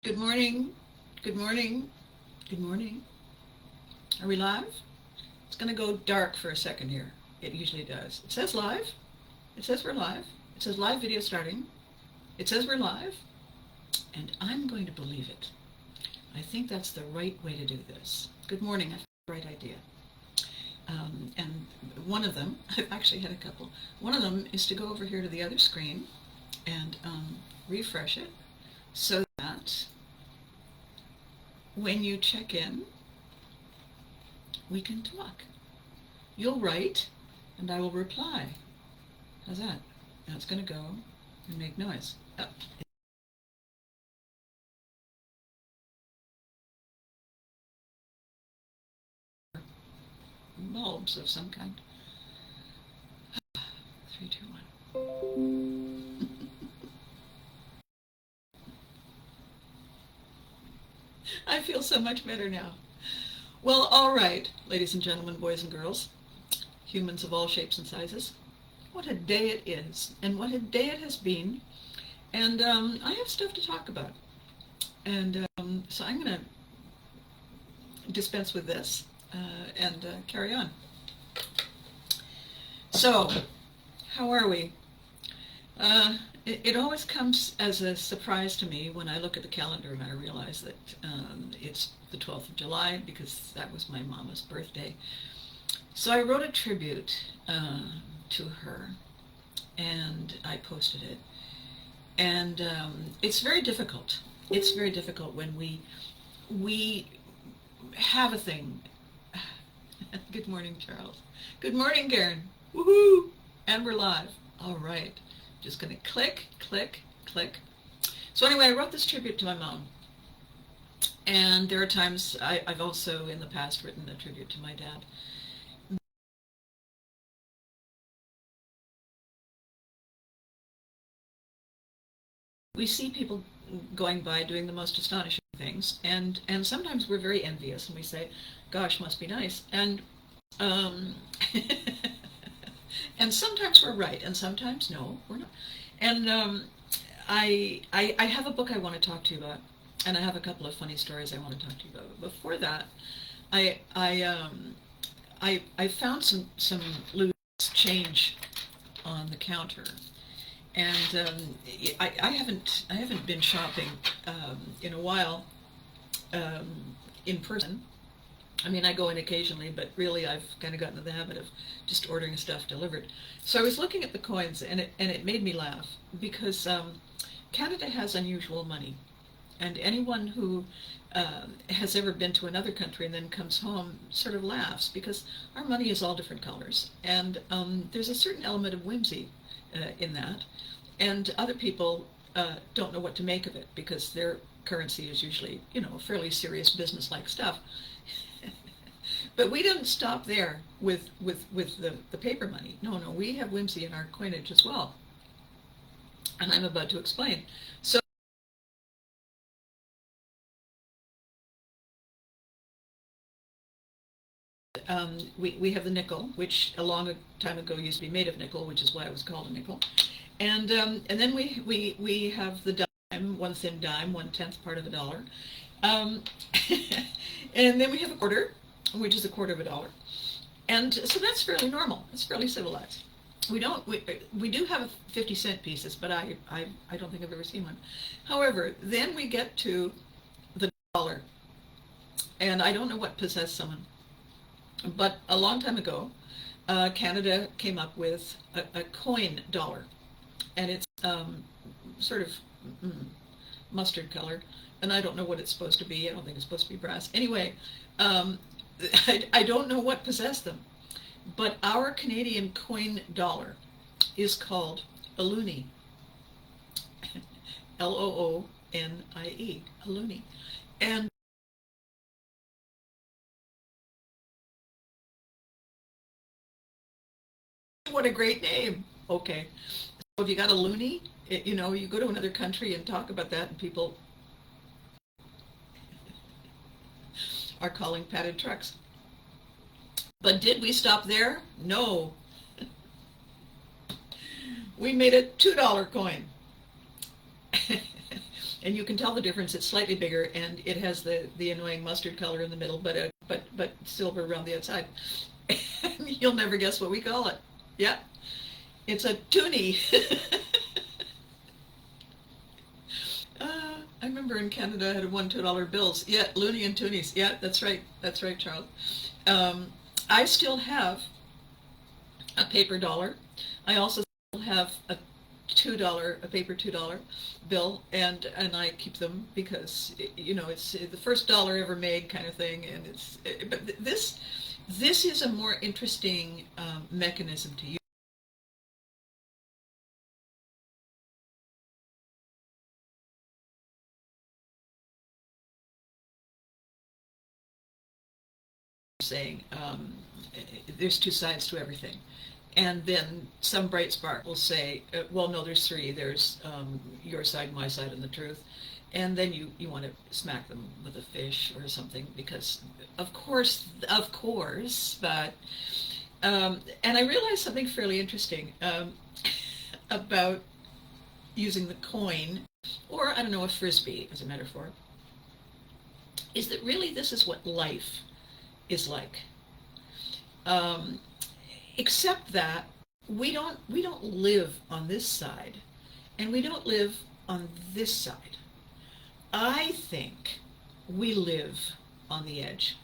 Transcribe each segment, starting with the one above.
Good morning. Good morning. Good morning. Are we live? It's going to go dark for a second here. It usually does. It says live. It says we're live. It says live video starting. It says we're live. And I'm going to believe it. I think that's the right way to do this. Good morning. I have the right idea. And one of them, I've actually had a couple. One of them is to go over here to the other screen and refresh it so that when you check in, we can talk. You'll write, and I will reply. How's that? Now it's going to go and make noise. Oh. Bulbs of some kind. 3, 2, 1. I feel so much better now. Well, all right, ladies and gentlemen, boys and girls, humans of all shapes and sizes. What a day it is, and what a day it has been. And I have stuff to talk about. And so I'm going to dispense with this and carry on. So, how are we? It always comes as a surprise to me when I look at the calendar and I realize that it's the 12th of July because that was my mama's birthday. So I wrote a tribute to her and I posted it. And it's very difficult. It's very difficult when we have a thing. Good morning, Charles. Good morning, Karen. Woohoo! And we're live. All right. Just going to click, click, click. So anyway, I wrote this tribute to my mom. And there are times I've also in the past written a tribute to my dad. We see people going by doing the most astonishing things, and sometimes we're very envious and we say, gosh, must be nice. And and sometimes we're right, and sometimes no, we're not. And I have a book I want to talk to you about, and I have a couple of funny stories I want to talk to you about. But before that, I found some loose change on the counter, and I haven't been shopping in a while in person. I mean, I go in occasionally, but really I've kind of gotten into the habit of just ordering stuff delivered. So I was looking at the coins, and it made me laugh because Canada has unusual money, and anyone who has ever been to another country and then comes home sort of laughs because our money is all different colors, and there's a certain element of whimsy in that, and other people don't know what to make of it because their currency is usually, fairly serious business-like stuff. But we didn't stop there with the paper money. No, we have whimsy in our coinage as well. And I'm about to explain. So we have the nickel, which a long time ago used to be made of nickel, which is why it was called a nickel. And then we have the dime, one thin dime, 1/10 part of a dollar. And then we have a quarter, which is a quarter of a dollar. And so that's fairly normal. It's fairly civilized. We do have 50-cent pieces, but I don't think I've ever seen one. However, then we get to the dollar. And I don't know what possessed someone, but a long time ago, Canada came up with a coin dollar. And it's sort of mustard color. And I don't know what it's supposed to be. I don't think it's supposed to be brass. Anyway, I don't know what possessed them, but our Canadian coin dollar is called a loonie. Loonie, a loonie. And what a great name. Okay. So if you got a loonie, you go to another country and talk about that, and people are calling padded trucks. But did we stop there? No. We made a $2 coin. And you can tell the difference. It's slightly bigger, and it has the annoying mustard color in the middle, but silver around the outside. You'll never guess what we call it. Yeah, it's a toonie. I remember in Canada I had $1 bills. Yeah, loony and toonies. Yeah, that's right. That's right, Charles. I still have a paper dollar. I also still have a paper $2 bill, and I keep them because it's the first dollar ever made kind of thing, and but this is a more interesting mechanism to use. Saying there's two sides to everything. And then some bright spark will say, well, no, there's three. There's your side, my side, and the truth. And then you want to smack them with a fish or something because, of course, but, and I realized something fairly interesting about using the coin, or I don't know, a frisbee as a metaphor, is that really this is what life is like. Except that we don't live on this side, and we don't live on this side. I think we live on the edge.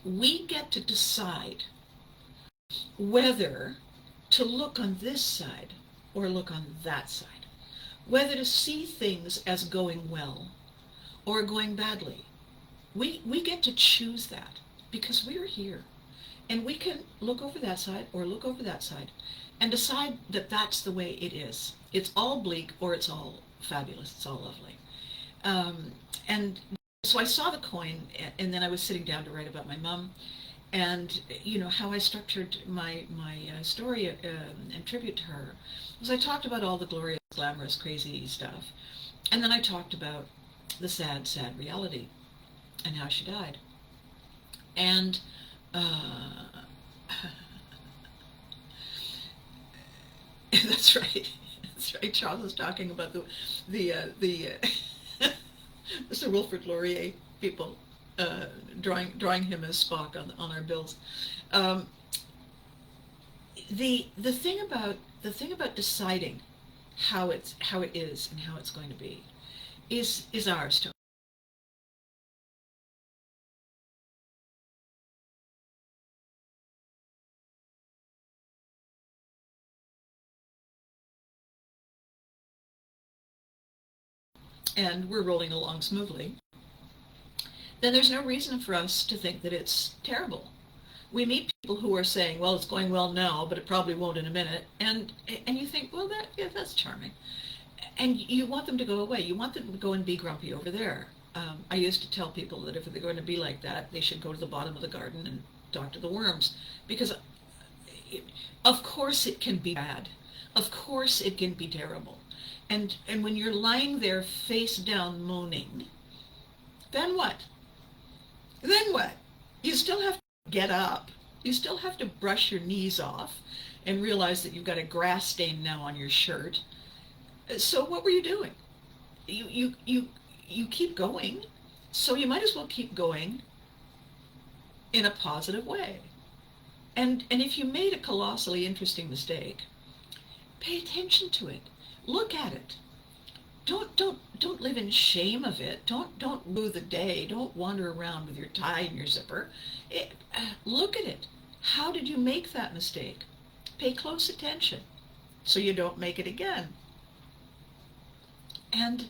We get to decide whether to look on this side or look on that side, whether to see things as going well or going badly. We get to choose that because we're here, and we can look over that side or look over that side and decide that that's the way it is. It's all bleak or it's all fabulous. It's all lovely. And so I saw the coin, and then I was sitting down to write about my mom, and how I structured my story and tribute to her was I talked about all the glorious, glamorous, crazy stuff, and then I talked about the sad, sad reality and how she died. And that's right. That's right. Charles was talking about the Sir Wilfrid Laurier people drawing him as Spock on our bills. The thing about deciding how it is and how it's going to be is ours to. And we're rolling along smoothly, then there's no reason for us to think that it's terrible. We meet people who are saying, well, it's going well now, but it probably won't in a minute. And you think, well, that's charming. And you want them to go away. You want them to go and be grumpy over there. I used to tell people that if they're going to be like that, they should go to the bottom of the garden and talk to the worms. Because, of course, it can be bad. Of course, it can be terrible. And when you're lying there face down moaning, then what? Then what? You still have to get up. You still have to brush your knees off and realize that you've got a grass stain now on your shirt. So what were you doing? You keep going, so you might as well keep going in a positive way. And if you made a colossally interesting mistake, pay attention to it. Look at it. Don't live in shame of it. Don't rue the day. Don't wander around with your tie in your zipper. Look at it. How did you make that mistake? Pay close attention so you don't make it again. And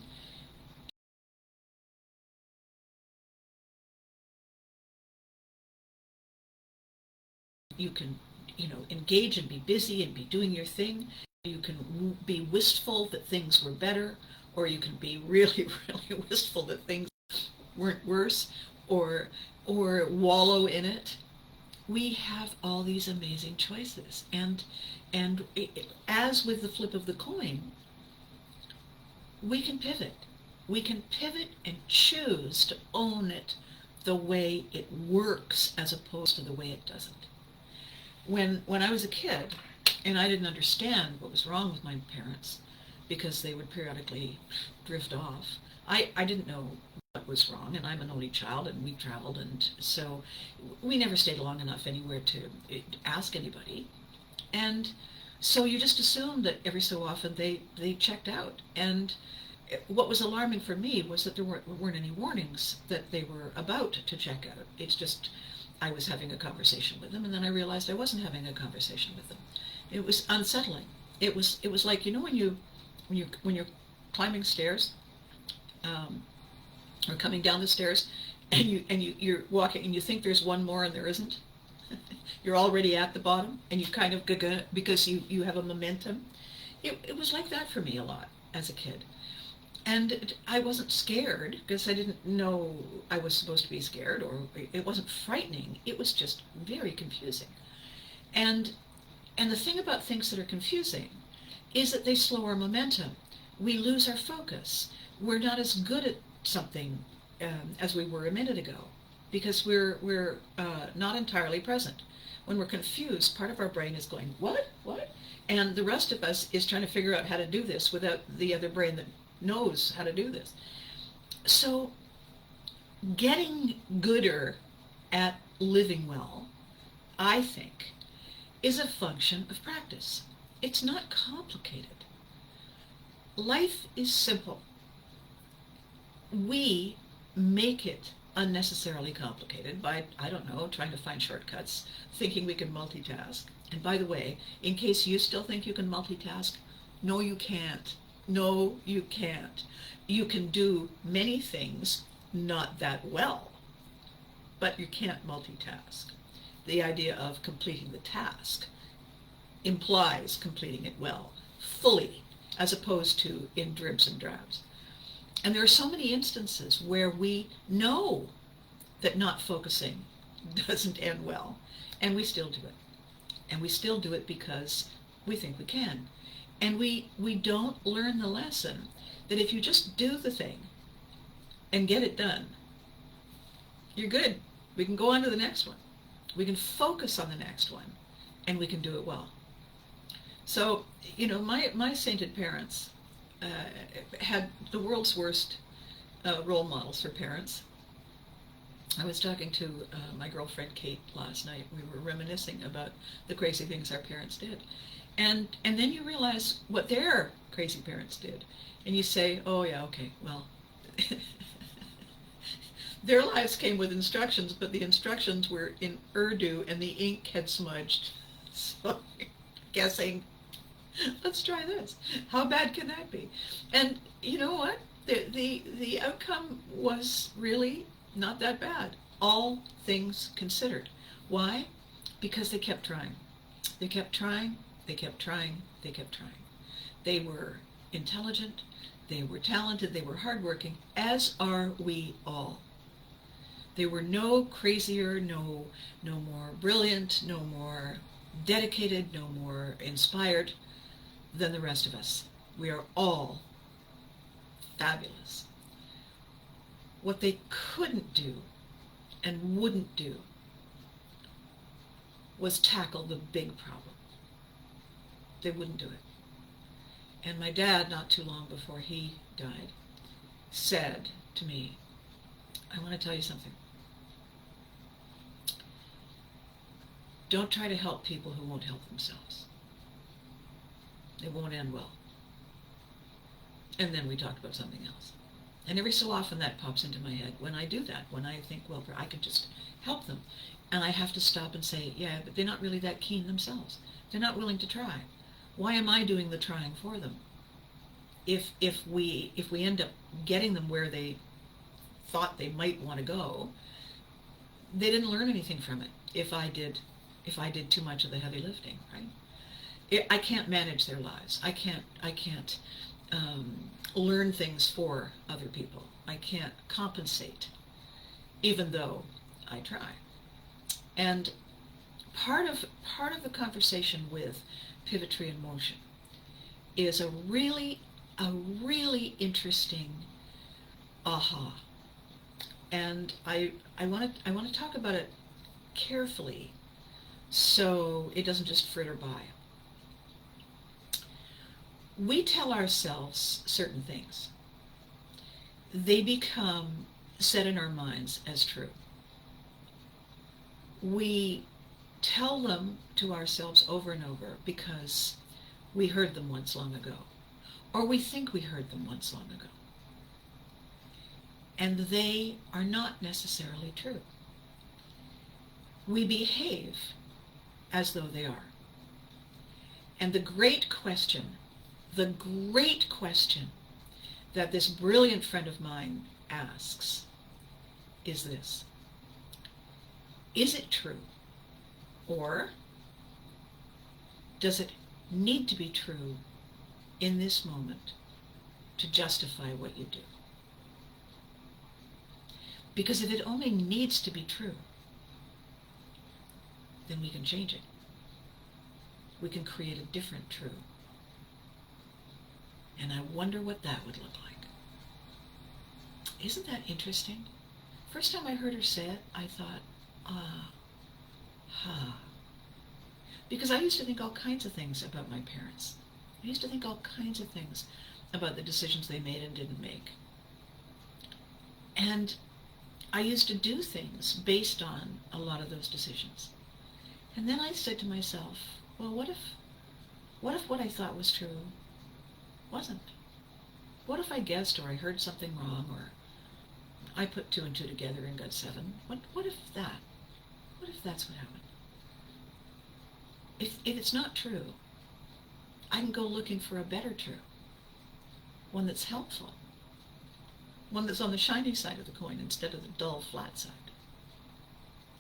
you can, engage and be busy and be doing your thing. You can be wistful that things were better, or you can be really, really wistful that things weren't worse, or wallow in it. we have all these amazing choices. And as with the flip of the coin, we can pivot. We can pivot and choose to own it the way it works as opposed to the way it doesn't. When I was a kid and I didn't understand what was wrong with my parents because they would periodically drift off, I didn't know what was wrong, and I'm an only child, and we traveled, and so we never stayed long enough anywhere to ask anybody. And so you just assumed that every so often they checked out. And what was alarming for me was that there weren't any warnings that they were about to check out. It's just I was having a conversation with them, and then I realized I wasn't having a conversation with them. It was unsettling. It was like, you know, when you're climbing stairs, or coming down the stairs, and you're walking and you think there's one more and there isn't. You're already at the bottom, and you kind of because you have a momentum. It was like that for me a lot as a kid. And I wasn't scared because I didn't know I was supposed to be scared, or it wasn't frightening. It was just very confusing. And the thing about things that are confusing is that they slow our momentum. We lose our focus. We're not as good at something as we were a minute ago because we're not entirely present. When we're confused, part of our brain is going, what? And the rest of us is trying to figure out how to do this without the other brain that knows how to do this. So getting gooder at living well, I think, is a function of practice. It's not complicated. Life is simple. We make it unnecessarily complicated by, I don't know, trying to find shortcuts, thinking we can multitask. And by the way, in case you still think you can multitask, no, you can't. No, you can't. You can do many things not that well, but you can't multitask. The idea of completing the task implies completing it well, fully, as opposed to in dribs and drabs. And there are so many instances where we know that not focusing doesn't end well, and we still do it. And we still do it because we think we can. And we don't learn the lesson that if you just do the thing and get it done, you're good. We can go on to the next one. We can focus on the next one, and we can do it well. So, you know, my sainted parents had the world's worst role models for parents. I was talking to my girlfriend Kate last night. We were reminiscing about the crazy things our parents did. And then you realize what their crazy parents did. And you say, oh yeah, okay, well, their lives came with instructions, but the instructions were in Urdu and the ink had smudged. So, guessing, let's try this. How bad can that be? And you know what? The outcome was really not that bad, all things considered. Why? Because they kept trying. They kept trying, they kept trying, they kept trying. They were intelligent, they were talented, they were hardworking, as are we all. They were no crazier, no more brilliant, no more dedicated, no more inspired than the rest of us. We are all fabulous. What they couldn't do and wouldn't do was tackle the big problem. They wouldn't do it. And my dad, not too long before he died, said to me, I want to tell you something. Don't try to help people who won't help themselves. It won't end well. And then we talked about something else. And every so often that pops into my head when I do that, when I think, well, I can just help them. And I have to stop and say, yeah, but they're not really that keen themselves. They're not willing to try. Why am I doing the trying for them? If we end up getting them where they thought they might want to go, they didn't learn anything from it. If I did too much of the heavy lifting, right? I can't manage their lives. I can't learn things for other people. I can't compensate, even though I try. And part of the conversation with pivotry in motion is a really interesting aha. And I want to talk about it carefully so it doesn't just fritter by. We tell ourselves certain things. They become set in our minds as true. We tell them to ourselves over and over because we heard them once long ago, or we think we heard them once long ago. And they are not necessarily true. We behave as though they are. And the great question that this brilliant friend of mine asks is this: is it true? Or does it need to be true in this moment to justify what you do? Because if it only needs to be true, then we can change it. We can create a different true. And I wonder what that would look like. Isn't that interesting? First time I heard her say it, I thought, because I used to think all kinds of things about my parents. I used to think all kinds of things about the decisions they made and didn't make. And I used to do things based on a lot of those decisions. And then I said to myself, well, what if what I thought was true wasn't? What if I guessed, or I heard something wrong, or I put 2 and 2 together and got 7? What if that's what happened? If it's not true, I can go looking for a better true, one that's helpful, one that's on the shiny side of the coin instead of the dull, flat side.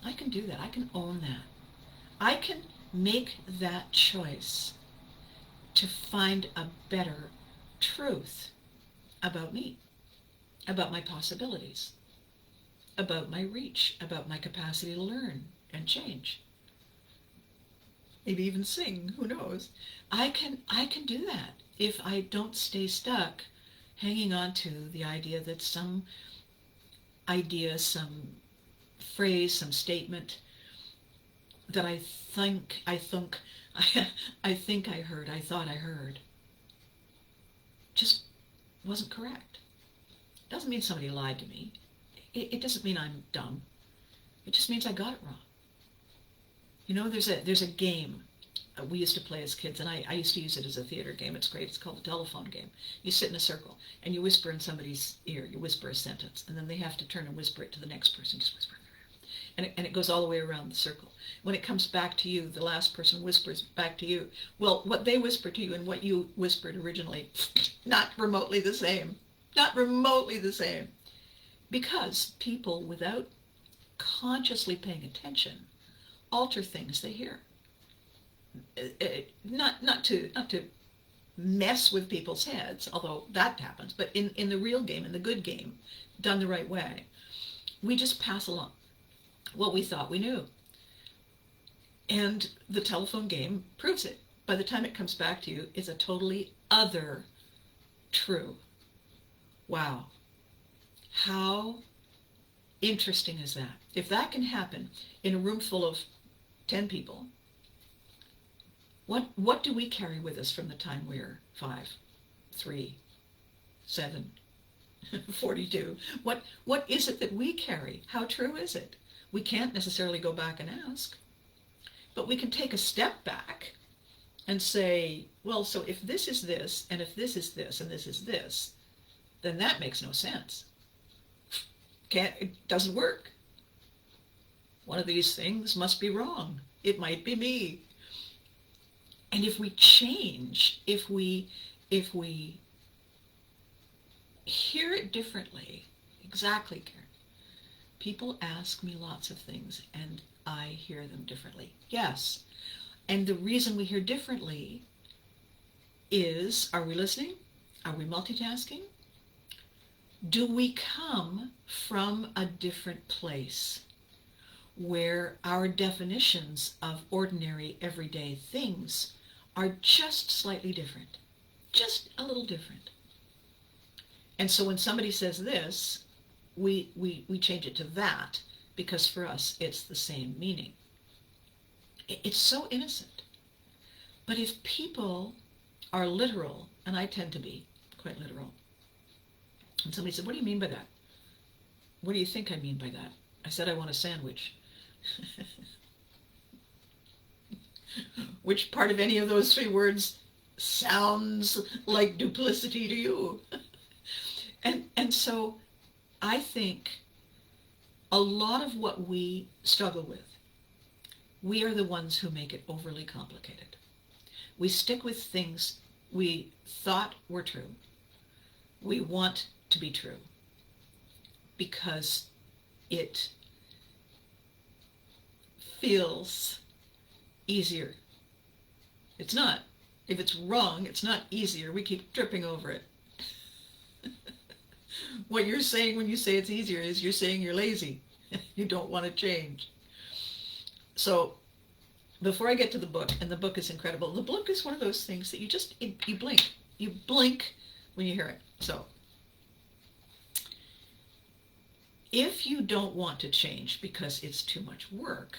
I can do that. I can own that. I can make that choice to find a better truth about me, about my possibilities, about my reach, about my capacity to learn and change. Maybe even sing, who knows? I can do that if I don't stay stuck hanging on to the idea that some idea, some phrase, some statement that I thought I heard, just wasn't correct. It doesn't mean somebody lied to me. It doesn't mean I'm dumb. It just means I got it wrong. You know, there's a game we used to play as kids, and I used to use it as a theater game. It's great. It's called the telephone game. You sit in a circle, and you whisper in somebody's ear. You whisper a sentence, and then they have to turn and whisper it to the next person. Just whisper in their ear. And it goes all the way around the circle. When it comes back to you, the last person whispers back to you. Well, what they whisper to you and what you whispered originally, not remotely the same. Not remotely the same. Because people, without consciously paying attention, alter things they hear. Not to mess with people's heads, although that happens, but in the real game, in the good game, done the right way, we just pass along what we thought we knew. And the telephone game proves it. By the time it comes back to you, it's a totally other true. Wow. How interesting is that? If that can happen in a room full of 10 people, what do we carry with us from the time we're 5, 3, 7, 42? What is it that we carry? How true is it? We can't necessarily go back and ask, but we can take a step back and say, well, so if this is this, and if this is this, and this is this, then that makes no sense. It doesn't work. One of these things must be wrong. It might be me. And if we change, if we hear it differently, exactly, Karen. People ask me lots of things and I hear them differently. Yes. And the reason we hear differently is, are we listening? Are we multitasking? Do we come from a different place? where our definitions of ordinary, everyday things are just slightly different, just a little different. And so when somebody says this, we change it to that, because for us it's the same meaning. It's so innocent. But if people are literal, and I tend to be quite literal, and somebody said, what do you mean by that? What do you think I mean by that? I said, I want a sandwich. Which part of any of those three words sounds like duplicity to you? And so I think a lot of what we struggle with, we are the ones who make it overly complicated. We stick with things we thought were true. We want to be true because it feels easier. It's not. If it's wrong, it's not easier. We keep tripping over it. What you're saying when you say it's easier is you're saying you're lazy. You don't want to change. So before I get to the book, and the book is incredible, the book is one of those things that you blink. You blink when you hear it. So if you don't want to change because it's too much work,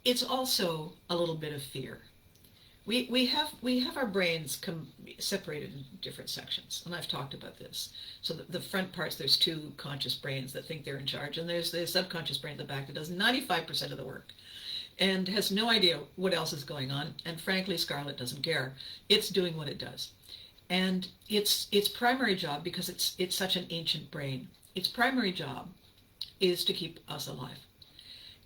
it's also a little bit of fear. We have our brains separated in different sections, and I've talked about this. So the front parts, there's two conscious brains that think they're in charge, and there's the subconscious brain at the back that does 95% of the work and has no idea what else is going on. And frankly, Scarlett doesn't care. It's doing what it does. And its primary job, because it's such an ancient brain, its primary job is to keep us alive.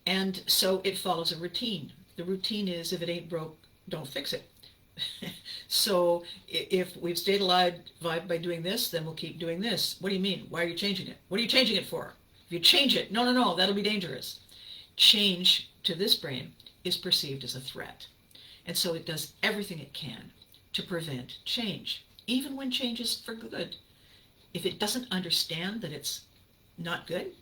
And so it follows a routine. The routine is, if it ain't broke, don't fix it. So if we've stayed alive by doing this, then we'll keep doing this. What do you mean? Why are you changing it? What are you changing it for? If you change it, no, that'll be dangerous. Change to this brain is perceived as a threat. And so it does everything it can to prevent change, even when change is for good. If it doesn't understand that it's not good,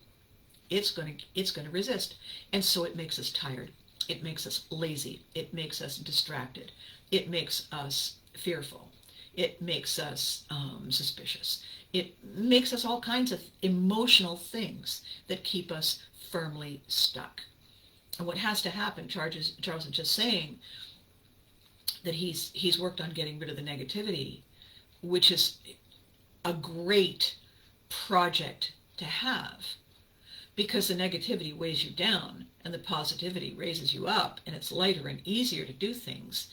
it's going to resist. And so it makes us tired. It makes us lazy. It makes us distracted. It makes us fearful. It makes us suspicious. It makes us all kinds of emotional things that keep us firmly stuck. And what has to happen, Charles is just saying that he's worked on getting rid of the negativity, which is a great project to have, because the negativity weighs you down and the positivity raises you up, and it's lighter and easier to do things.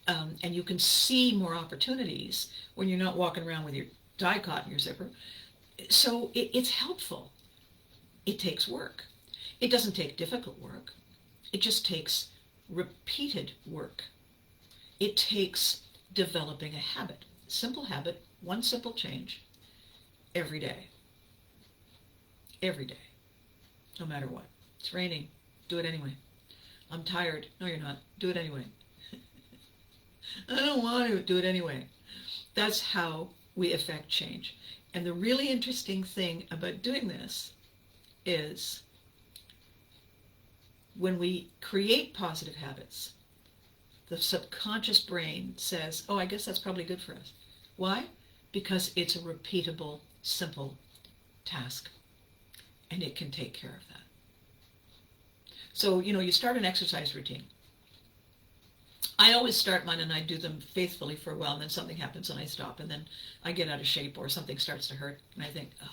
And you can see more opportunities when you're not walking around with your die caught in your zipper. So it's helpful. It takes work. It doesn't take difficult work. It just takes repeated work. It takes developing a habit. Simple habit, one simple change, every day. Every day. No matter what. It's raining. Do it anyway. I'm tired. No, you're not. Do it anyway. I don't want to. Do it anyway. That's how we affect change. And the really interesting thing about doing this is when we create positive habits, the subconscious brain says, oh, I guess that's probably good for us. Why? Because it's a repeatable, simple task. And it can take care of that. So, you start an exercise routine. I always start mine and I do them faithfully for a while, and then something happens and I stop, and then I get out of shape or something starts to hurt, and I think, oh.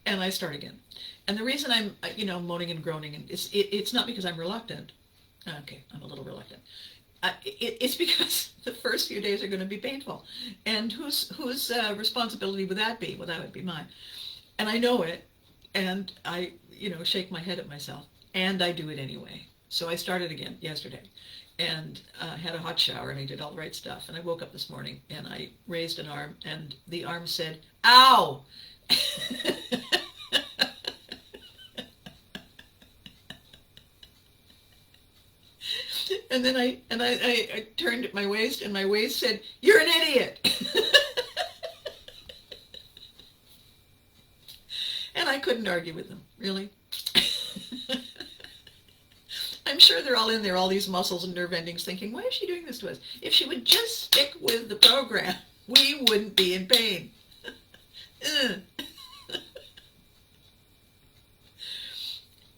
And I start again. And the reason I'm, moaning and groaning, and it's not because I'm reluctant. Okay, I'm a little reluctant. It's because the first few days are going to be painful. And whose responsibility would that be? Well, that would be mine. And I know it, and I, shake my head at myself, and I do it anyway. So I started again yesterday, and had a hot shower, and I did all the right stuff. And I woke up this morning, and I raised an arm, and the arm said, "Ow!" And then I turned at my waist, and my waist said, "You're an idiot." couldn't argue with them, really. I'm sure they're all in there, all these muscles and nerve endings, thinking, why is she doing this to us? If she would just stick with the program, we wouldn't be in pain.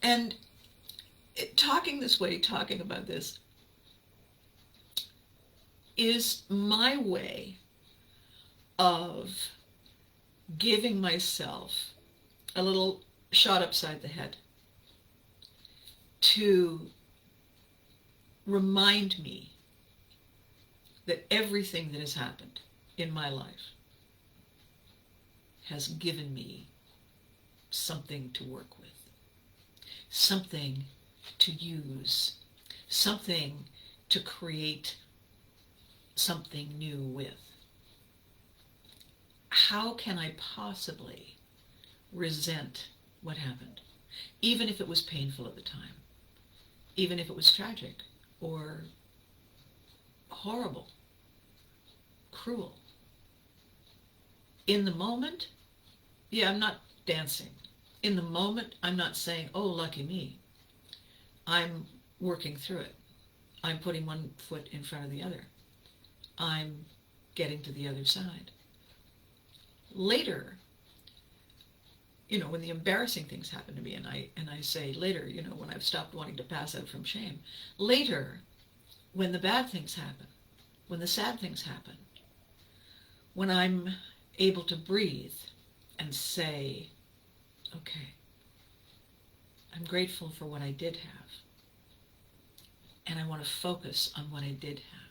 And talking this way, talking about this, is my way of giving myself a little shot upside the head to remind me that everything that has happened in my life has given me something to work with, something to use, something to create something new with. How can I possibly resent what happened, even if it was painful at the time, even if it was tragic or horrible, cruel? In the moment, yeah, I'm not dancing. In the moment, I'm not saying, oh, lucky me. I'm working through it. I'm putting one foot in front of the other. I'm getting to the other side. Later, when the embarrassing things happen to me, and I say later, when I've stopped wanting to pass out from shame, later, when the bad things happen, when the sad things happen, when I'm able to breathe and say, okay, I'm grateful for what I did have, and I want to focus on what I did have,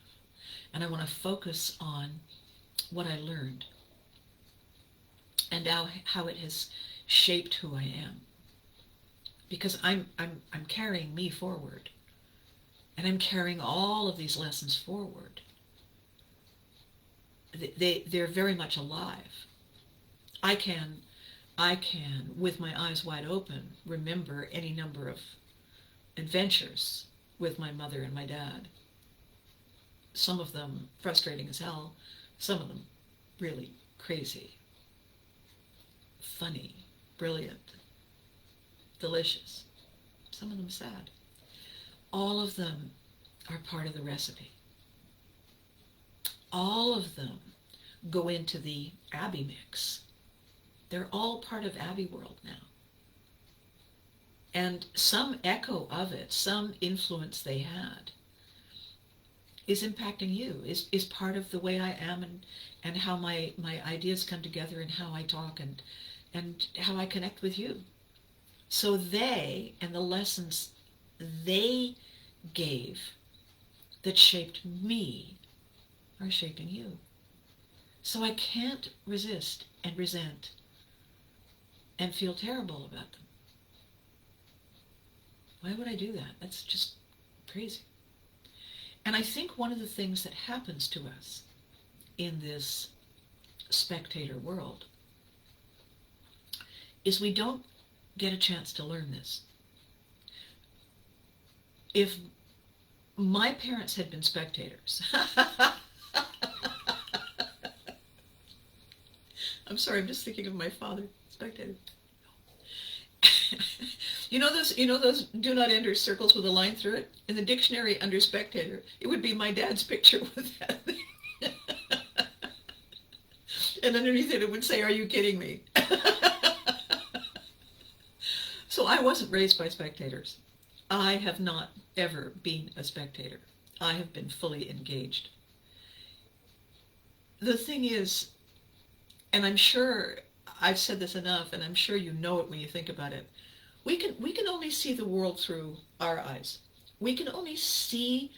and I want to focus on what I learned and how it has shaped who I am, because I'm carrying me forward, and I'm carrying all of these lessons forward. They're very much alive. I can, with my eyes wide open, remember any number of adventures with my mother and my dad. Some of them frustrating as hell, some of them really crazy, funny, brilliant, delicious, some of them sad. All of them are part of the recipe. All of them go into the Abby mix. They're all part of Abby world now. And some echo of it, some influence they had, is impacting you, is part of the way I am, and how my ideas come together, and how I talk, and how I connect with you. So they, and the lessons they gave that shaped me, are shaping you. So I can't resist and resent and feel terrible about them. Why would I do that? That's just crazy. And I think one of the things that happens to us in this spectator world is we don't get a chance to learn this. If my parents had been spectators, I'm sorry, I'm just thinking of my father, spectator. You know those do not enter circles with a line through it? In the dictionary under spectator, it would be my dad's picture with that thing. And underneath it would say, are you kidding me? So I wasn't raised by spectators. I have not ever been a spectator. I have been fully engaged. The thing is, and I'm sure I've said this enough, and I'm sure you know it when you think about it, we can only see the world through our eyes. We can only see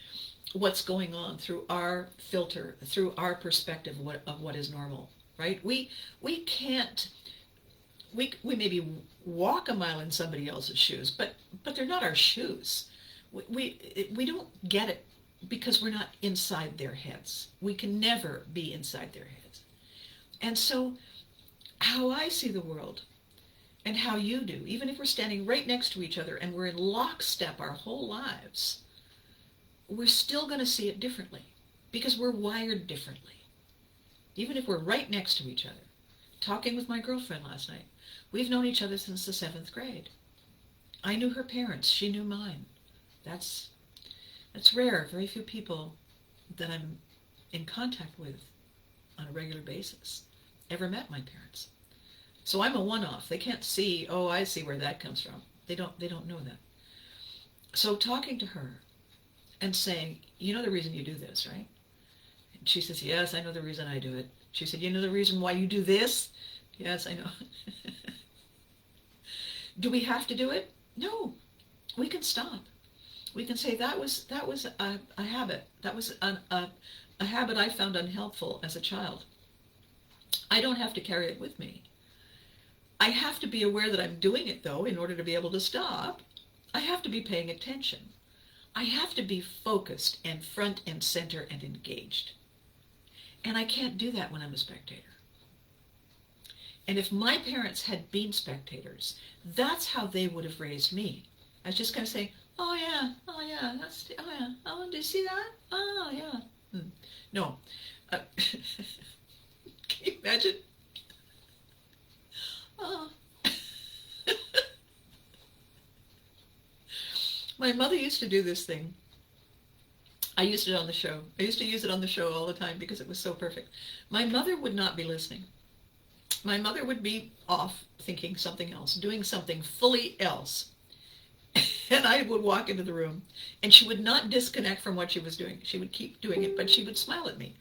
what's going on through our filter, through our perspective of what is normal, right? We maybe walk a mile in somebody else's shoes, but they're not our shoes. We don't get it because we're not inside their heads. We can never be inside their heads. And so how I see the world and how you do, even if we're standing right next to each other and we're in lockstep our whole lives, we're still going to see it differently because we're wired differently. Even if we're right next to each other, talking with my girlfriend last night. We've known each other since the 7th grade. I knew her parents. She knew mine. That's rare. Very few people that I'm in contact with on a regular basis ever met my parents. So I'm a one-off. They can't see, oh, I see where that comes from. They don't know that. So talking to her and saying, you know the reason you do this, right? And she says, yes, I know the reason I do it. She said, you know the reason why you do this? Yes, I know. Do we have to do it? No. We can stop. We can say that was a habit. That was a habit I found unhelpful as a child. I don't have to carry it with me. I have to be aware that I'm doing it, though, in order to be able to stop. I have to be paying attention. I have to be focused and front and center and engaged. And I can't do that when I'm a spectator. And if my parents had been spectators, that's how they would have raised me. I was just going to say, oh yeah, that's, oh yeah, oh, did you see that? Oh yeah. No. Can you imagine? Oh. My mother used to do this thing. I used it on the show. I used to use it on the show all the time because it was so perfect. My mother would not be listening. My mother would be off thinking something else, doing something fully else. And I would walk into the room, and she would not disconnect from what she was doing. She would keep doing it, but she would smile at me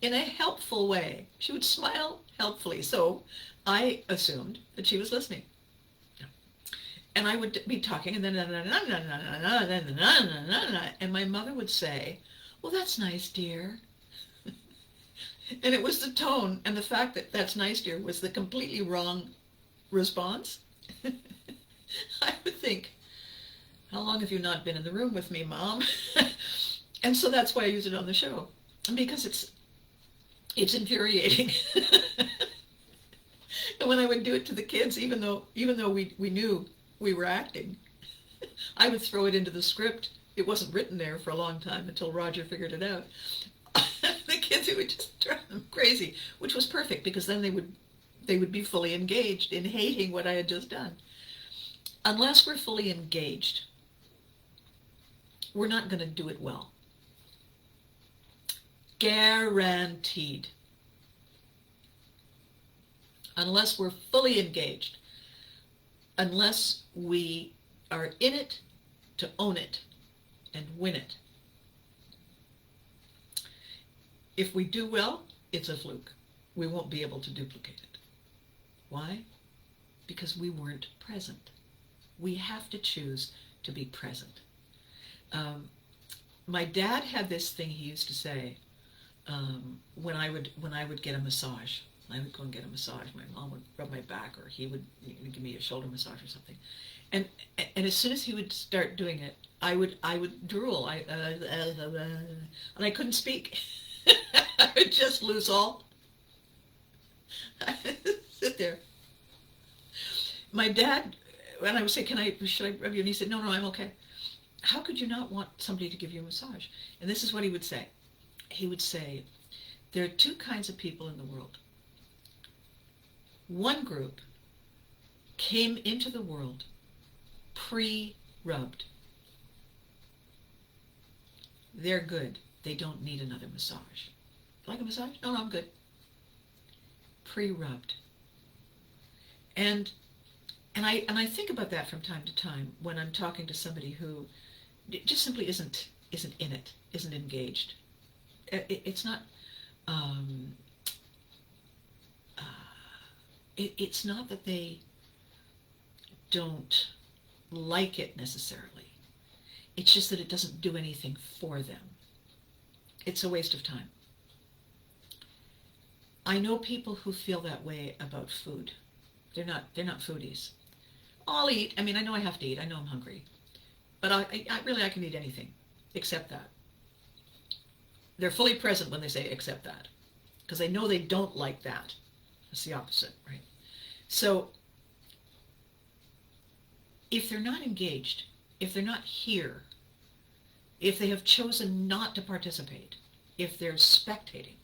in a helpful way. She would smile helpfully. So I assumed that she was listening. And I would be talking, and then, and my mother would say, well, that's nice, dear. And it was the tone and the fact that that's nice, dear, was the completely wrong response. I would think, how long have you not been in the room with me, Mom? And so that's why I use it on the show, because it's infuriating. And when I would do it to the kids, even though we knew we were acting, I would throw it into the script. It wasn't written there for a long time until Roger figured it out. The kids, it would just drive them crazy, which was perfect because then they would be fully engaged in hating what I had just done. Unless we're fully engaged, we're not going to do it well. Guaranteed. Unless we're fully engaged, unless we are in it to own it and win it. If we do well, it's a fluke. We won't be able to duplicate it. Why? Because we weren't present. We have to choose to be present. My dad had this thing he used to say when I would get a massage. I would go and get a massage. My mom would rub my back, or he would give me a shoulder massage or something. And as soon as he would start doing it, I would drool. And I couldn't speak. I would just lose all. I would sit there. My dad, when I would say, should I rub you? And he said, no, I'm okay. How could you not want somebody to give you a massage? And this is what he would say. He would say, there are two kinds of people in the world. One group came into the world pre-rubbed. They're good. They don't need another massage. Like a massage? No, I'm good. Pre-rubbed. And I think about that from time to time when I'm talking to somebody who just simply isn't in it, isn't engaged. It's not. It's not that they don't like it necessarily. It's just that it doesn't do anything for them. It's a waste of time. I know people who feel that way about food. They're not foodies. I'll eat. I mean, I know I have to eat. I know I'm hungry. But I can eat anything except that. They're fully present when they say except that, because they know they don't like that. It's the opposite, right? So if they're not engaged, if they're not here, if they have chosen not to participate, if they're spectating,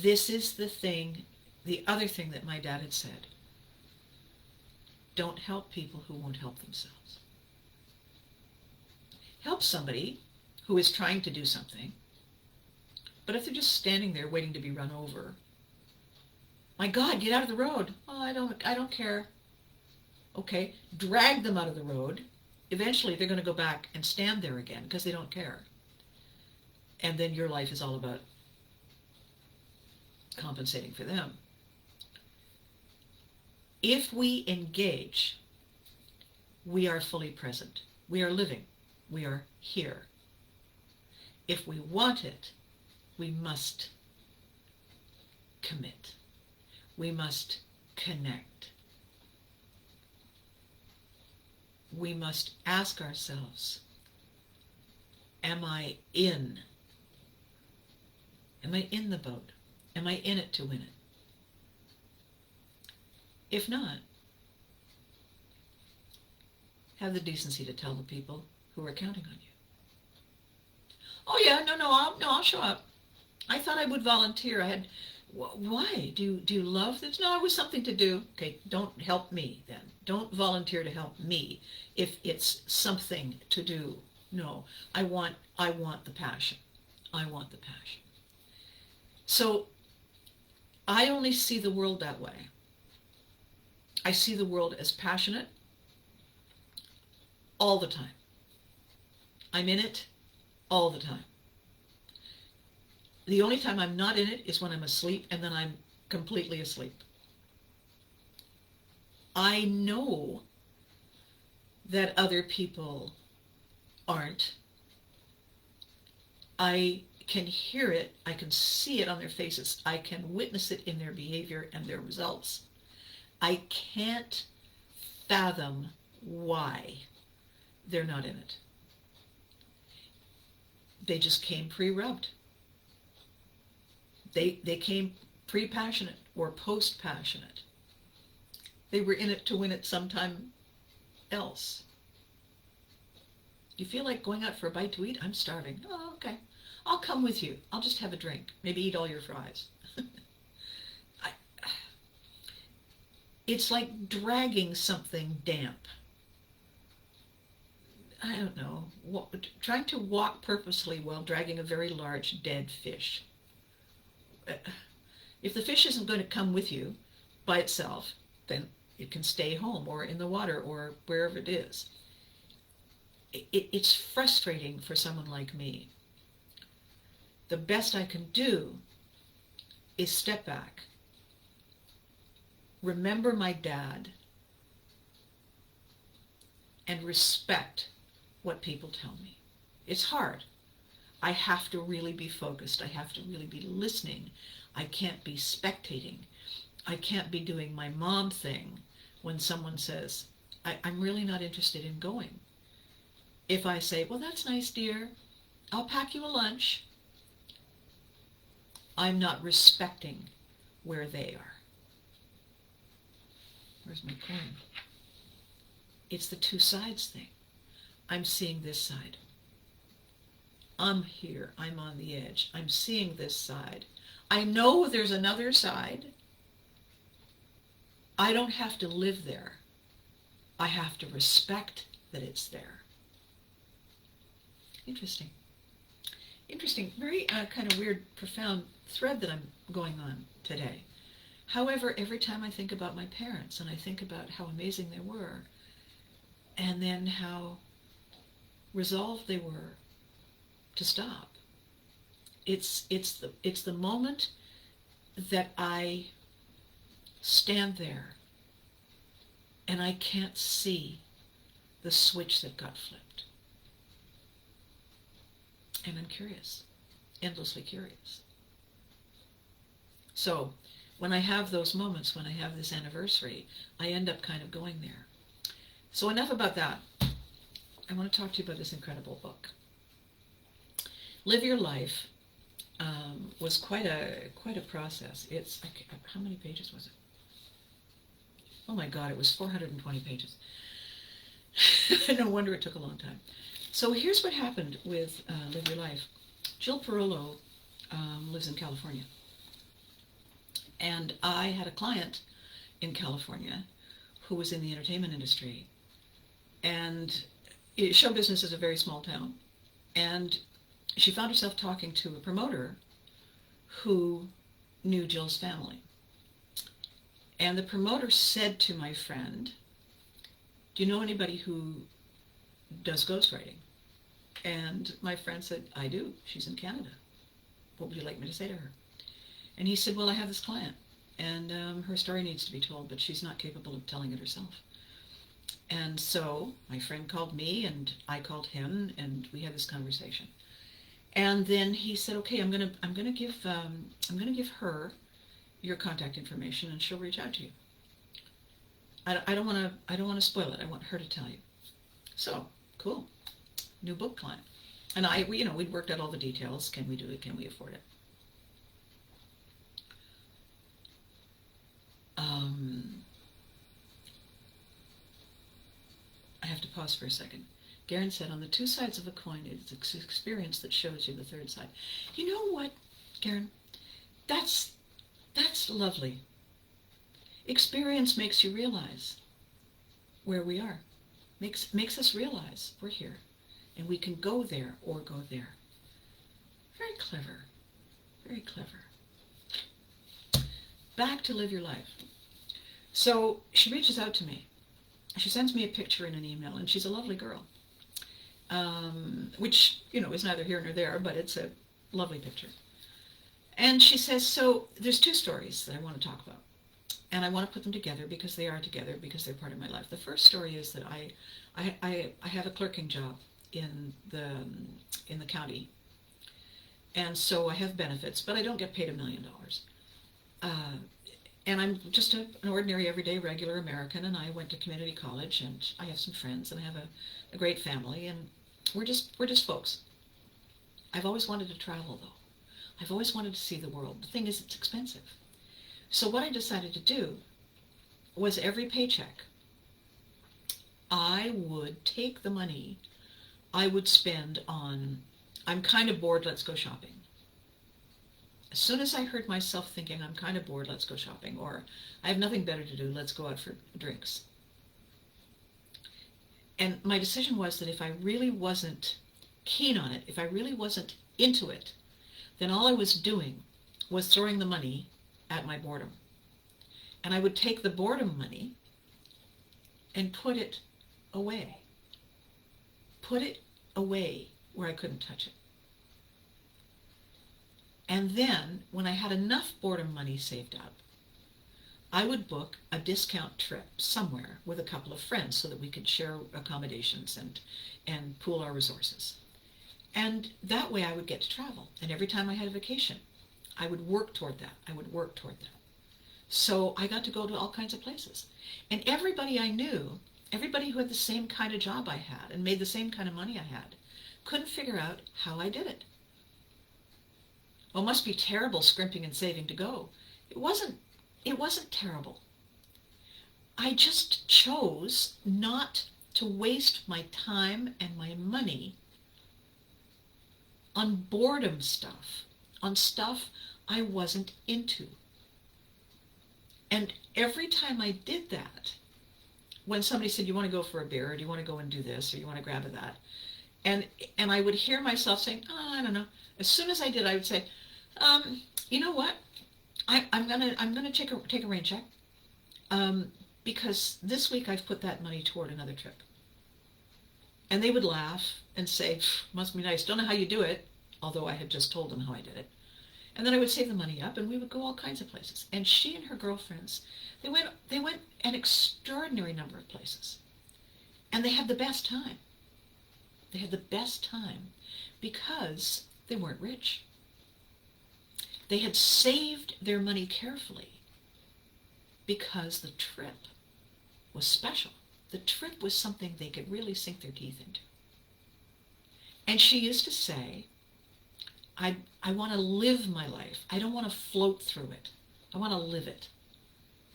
this is the thing the other thing that my dad had said, don't help people who won't help themselves. Help somebody who is trying to do something, but if they're just standing there waiting to be run over, my God, get out of the road. Oh, I don't care. Okay, drag them out of the road. Eventually they're going to go back and stand there again because they don't care. And then your life is all about compensating for them. If we engage, we are fully present. We are living. We are here. If we want it, we must commit. We must connect. We must ask ourselves, am I in? Am I in the boat? Am I in it to win it? If not, have the decency to tell the people who are counting on you. Oh yeah, I'll show up. I thought I would volunteer. Why? Do you love this? No, it was something to do. Okay, don't help me then. Don't volunteer to help me if it's something to do. No, I want the passion. I want the passion. So I only see the world that way. I see the world as passionate all the time. I'm in it all the time. The only time I'm not in it is when I'm asleep, and then I'm completely asleep. I know that other people aren't. I can hear it. I can see it on their faces. I can witness it in their behavior and their results. I can't fathom why they're not in it. They just came pre-rubbed. They came pre-passionate or post-passionate. They were in it to win it sometime else. You feel like going out for a bite to eat? I'm starving. Oh, okay. I'll come with you. I'll just have a drink. Maybe eat all your fries. It's like dragging something damp. I don't know. Trying to walk purposely while dragging a very large dead fish. If the fish isn't going to come with you by itself, then it can stay home or in the water or wherever it is. It's frustrating for someone like me. The best I can do is step back, remember my dad, and respect what people tell me. It's hard. I have to really be focused. I have to really be listening. I can't be spectating. I can't be doing my mom thing when someone says, I'm really not interested in going. If I say, well, that's nice, dear, I'll pack you a lunch, I'm not respecting where they are. Where's my coin? It's the two sides thing. I'm seeing this side. I'm here. I'm on the edge. I'm seeing this side. I know there's another side. I don't have to live there. I have to respect that it's there. Interesting. Interesting. Very kind of weird, profound thread that I'm going on today. However, every time I think about my parents and I think about how amazing they were, and then how resolved they were to stop, it's the moment that I stand there and I can't see the switch that got flipped. And I'm curious, endlessly curious. So when I have those moments, when I have this anniversary, I end up kind of going there. So enough about that. I want to talk to you about this incredible book. Live Your Life was quite a process. It's, how many pages was it? Oh my God, it was 420 pages. No wonder it took a long time. So here's what happened with Live Your Life. Jill Perullo lives in California. And I had a client in California who was in the entertainment industry. And show business is a very small town. And she found herself talking to a promoter who knew Jill's family. And the promoter said to my friend, "Do you know anybody who does ghostwriting?" And my friend said, "I do. She's in Canada. What would you like me to say to her?" And he said, "Well, I have this client, and her story needs to be told, but she's not capable of telling it herself." And so my friend called me, and I called him, and we had this conversation. And then he said, "Okay, I'm gonna give her your contact information, and she'll reach out to you. I don't want to spoil it. I want her to tell you." So cool, new book client. And we'd worked out all the details. Can we do it? Can we afford it? I have to pause for a second. Garen said, "On the two sides of a coin, it's experience that shows you the third side." You know what, Garen? That's lovely. Experience makes you realize where we are. Makes us realize we're here, and we can go there or go there. Very clever. Very clever. Back to live your life. So she reaches out to me. She sends me a picture in an email, and she's a lovely girl, which, is neither here nor there, but it's a lovely picture. And she says, "So there's two stories that I want to talk about, and I want to put them together because they are together, because they're part of my life. The first story is that I have a clerking job in the county, and so I have benefits, but I don't get paid $1 million. And I'm just an ordinary, everyday, regular American, and I went to community college, and I have some friends, and I have a great family, and we're just folks. I've always wanted to travel, though. I've always wanted to see the world. The thing is, it's expensive. So what I decided to do was every paycheck, I would take the money I would spend on, I'm kind of bored, let's go shopping. As soon as I heard myself thinking, I'm kind of bored, let's go shopping, or I have nothing better to do, let's go out for drinks. And my decision was that if I really wasn't keen on it, if I really wasn't into it, then all I was doing was throwing the money at my boredom. And I would take the boredom money and put it away. Put it away where I couldn't touch it. And then, when I had enough boredom money saved up, I would book a discount trip somewhere with a couple of friends so that we could share accommodations and pool our resources. And that way I would get to travel. And every time I had a vacation, I would work toward that. So I got to go to all kinds of places. And everybody I knew, everybody who had the same kind of job I had and made the same kind of money I had, couldn't figure out how I did it. Well, it must be terrible scrimping and saving to go. It wasn't terrible. I just chose not to waste my time and my money on boredom stuff, on stuff I wasn't into. And every time I did that, when somebody said, "You want to go for a beer, or do you want to go and do this, or you want to grab that?" And I would hear myself saying, "Oh, I don't know." As soon as I did, I would say, "You know what? I'm gonna take a rain check, because this week I've put that money toward another trip." And they would laugh and say, "Must be nice. Don't know how you do it," although I had just told them how I did it. And then I would save the money up, and we would go all kinds of places. And she and her girlfriends, they went an extraordinary number of places, and they had the best time. They had the best time because they weren't rich. They had saved their money carefully because the trip was special. The trip was something they could really sink their teeth into. And she used to say, I want to live my life. I don't want to float through it. I want to live it.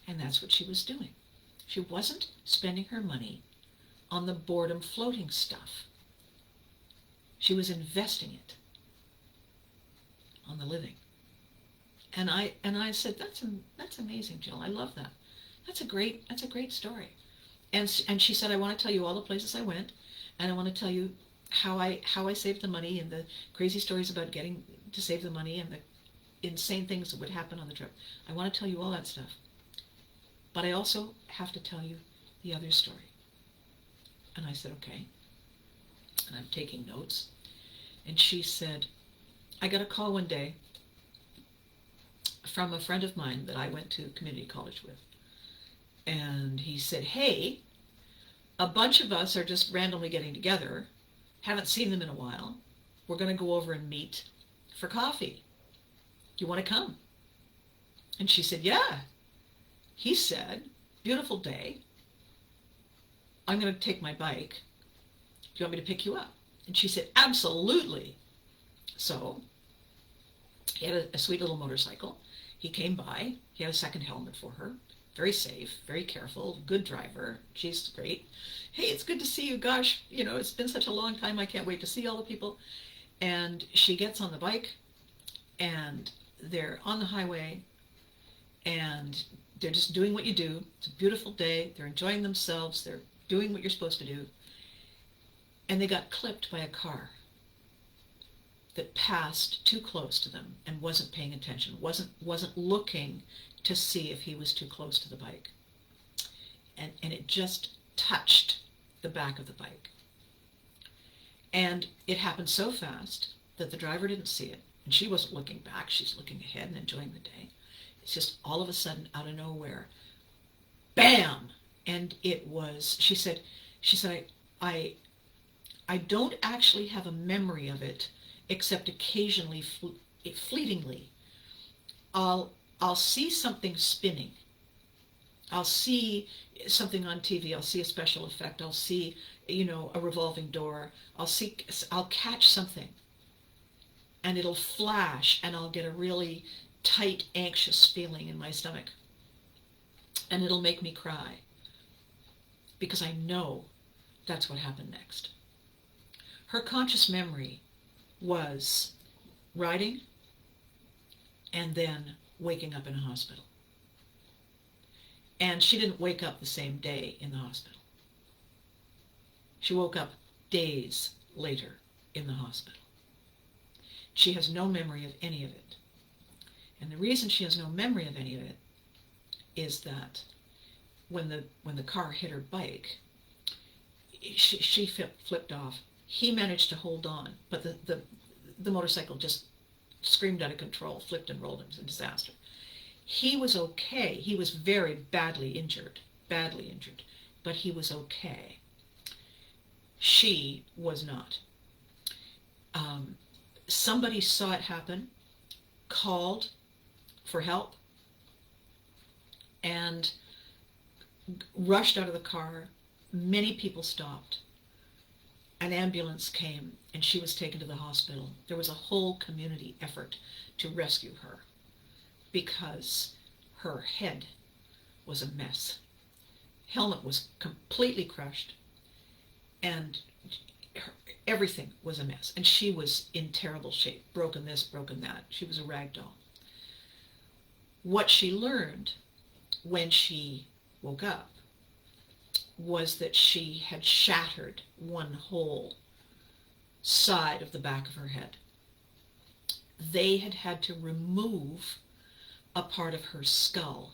And that's what she was doing. She wasn't spending her money on the boredom floating stuff. She was investing it on the living. And I said, that's amazing, Jill. I love that. That's a great story. And she said, I want to tell you all the places I went, and I want to tell you how I saved the money, and the crazy stories about getting to save the money, and the insane things that would happen on the trip. I want to tell you all that stuff. But I also have to tell you the other story. And I said, okay. And I'm taking notes. And she said, I got a call one day from a friend of mine that I went to community college with. And he said, hey, a bunch of us are just randomly getting together. Haven't seen them in a while. We're going to go over and meet for coffee. Do you want to come? And she said, yeah. He said, beautiful day. I'm going to take my bike. Do you want me to pick you up? And she said, absolutely. So he had a sweet little motorcycle. He came by. He had a second helmet for her. Very safe, very careful, good driver. She's great. Hey, it's good to see you. Gosh, it's been such a long time. I can't wait to see all the people. And she gets on the bike, and they're on the highway, and they're just doing what you do. It's a beautiful day. They're enjoying themselves. They're doing what you're supposed to do. And they got clipped by a car that passed too close to them and wasn't paying attention, wasn't looking to see if he was too close to the bike. And it just touched the back of the bike. And it happened so fast that the driver didn't see it. And she wasn't looking back. She's looking ahead and enjoying the day. It's just all of a sudden, out of nowhere, bam! And it was, she said, I don't actually have a memory of it, except occasionally, fleetingly. I'll see something spinning. I'll see something on TV. I'll see a special effect. I'll see, a revolving door. I'll catch something, and it'll flash, and I'll get a really tight, anxious feeling in my stomach, and it'll make me cry, because I know that's what happened next. Her conscious memory was riding and then waking up in a hospital. And she didn't wake up the same day in the hospital. She woke up days later in the hospital. She has no memory of any of it. And the reason she has no memory of any of it is that when the car hit her bike, she flipped off. He managed to hold on, but the motorcycle just screamed out of control, flipped and rolled. It was a disaster. He was okay. He was very badly injured, but he was okay. She was not. Somebody saw it happen, called for help, and rushed out of the car. Many people stopped. An ambulance came, and she was taken to the hospital. There was a whole community effort to rescue her because her head was a mess. Helmet was completely crushed, and everything was a mess. And she was in terrible shape, broken this, broken that. She was a rag doll. What she learned when she woke up was that she had shattered one whole side of the back of her head. They had had to remove a part of her skull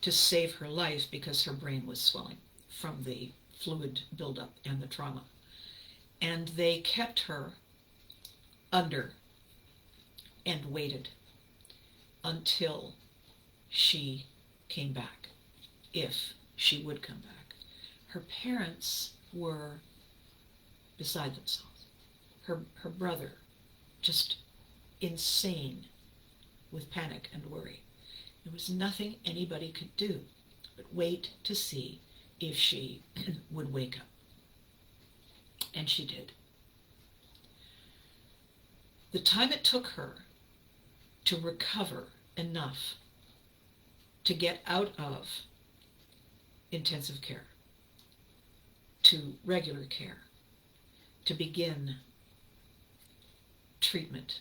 to save her life because her brain was swelling from the fluid buildup and the trauma. And they kept her under and waited until she came back, if she would come back. Her parents were beside themselves. Her brother, just insane with panic and worry. There was nothing anybody could do but wait to see if she would wake up. And she did. The time it took her to recover enough to get out of intensive care to regular care, to begin treatment,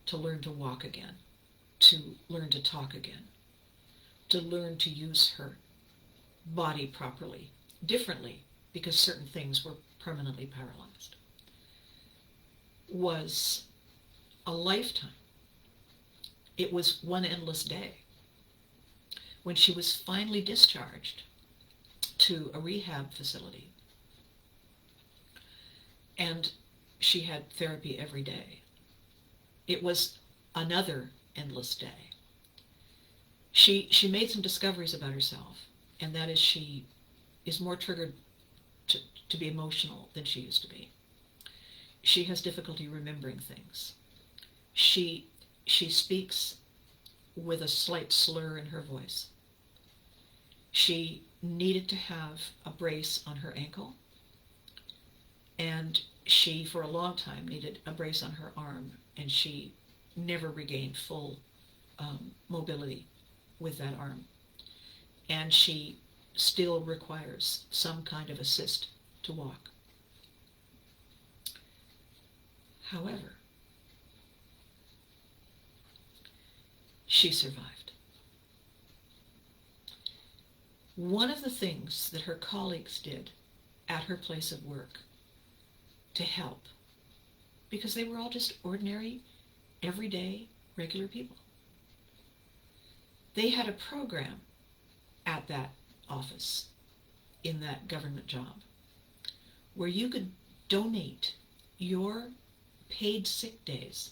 to learn to walk again, to learn to talk again, to learn to use her body properly, differently, because certain things were permanently paralyzed, was a lifetime. It was one endless day. When she was finally discharged to a rehab facility, and she had therapy every day, it was another endless day. She made some discoveries about herself, and that is she is more triggered to be emotional than she used to be. She has difficulty remembering things. She speaks with a slight slur in her voice. She needed to have a brace on her ankle, and she, for a long time, needed a brace on her arm, and she never regained full mobility with that arm. And she still requires some kind of assist to walk. However, she survived. One of the things that her colleagues did at her place of work to help, because they were all just ordinary, everyday, regular people, they had a program at that office, in that government job, where you could donate your paid sick days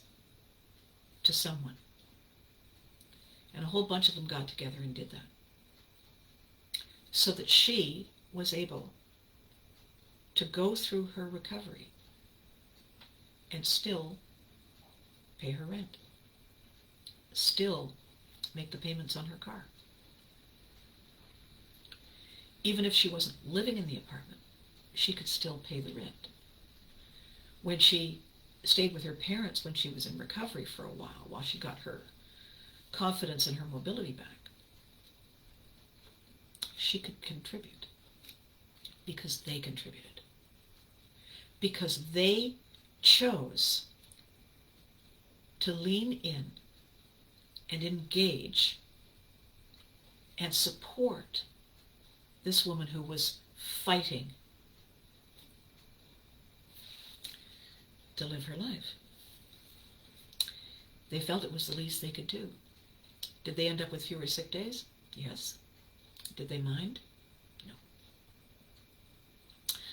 to someone. And a whole bunch of them got together and did that, so that she was able to go through her recovery and still pay her rent, still make the payments on her car. Even if she wasn't living in the apartment, she could still pay the rent. When she stayed with her parents when she was in recovery for a while she got her confidence and her mobility back, she could contribute because they contributed. Because they chose to lean in and engage and support this woman who was fighting to live her life. They felt it was the least they could do. Did they end up with fewer sick days? Yes. Did they mind? No.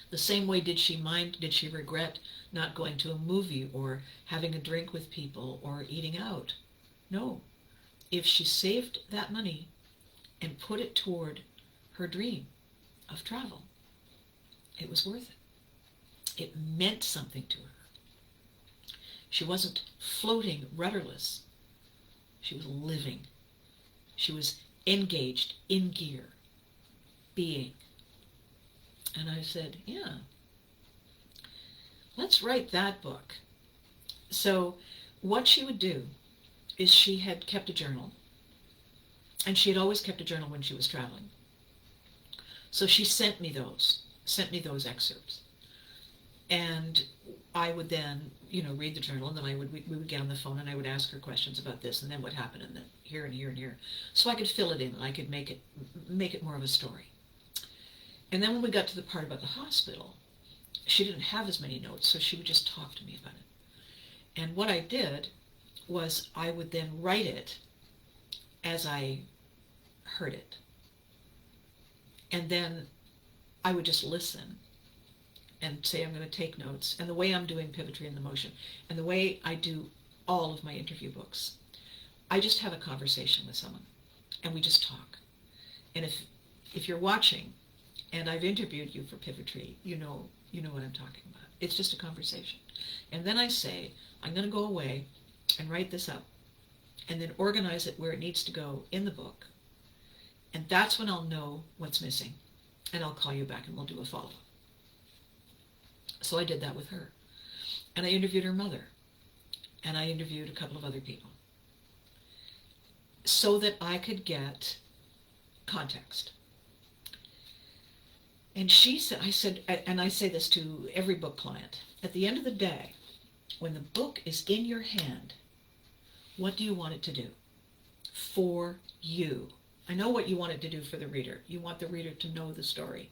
The same way did she regret not going to a movie or having a drink with people or eating out? No. If she saved that money and put it toward her dream of travel, it was worth it. It meant something to her. She wasn't floating rudderless. She was living. She was engaged, in gear, being. And I said, yeah, let's write that book. So what she would do is she had kept a journal, and she had always kept a journal when she was traveling. So she sent me those excerpts. And I would then, read the journal, and then we would get on the phone, and I would ask her questions about this, and then what happened, and then here and here and here. So I could fill it in, and I could make it more of a story. And then when we got to the part about the hospital, she didn't have as many notes, so she would just talk to me about it. And what I did was I would then write it as I heard it. And then I would just listen and say, I'm going to take notes. And the way I'm doing Pivotry in the Motion, and the way I do all of my interview books, I just have a conversation with someone, and we just talk. And if you're watching, and I've interviewed you for Pivotry, you know what I'm talking about. It's just a conversation. And then I say, I'm going to go away and write this up, and then organize it where it needs to go in the book. And that's when I'll know what's missing, and I'll call you back and we'll do a follow-up. So I did that with her. And I interviewed her mother, and I interviewed a couple of other people, so that I could get context. And I said, and I say this to every book client, at the end of the day, when the book is in your hand, what do you want it to do? for you. I know what you want it to do for the reader. You want the reader to know the story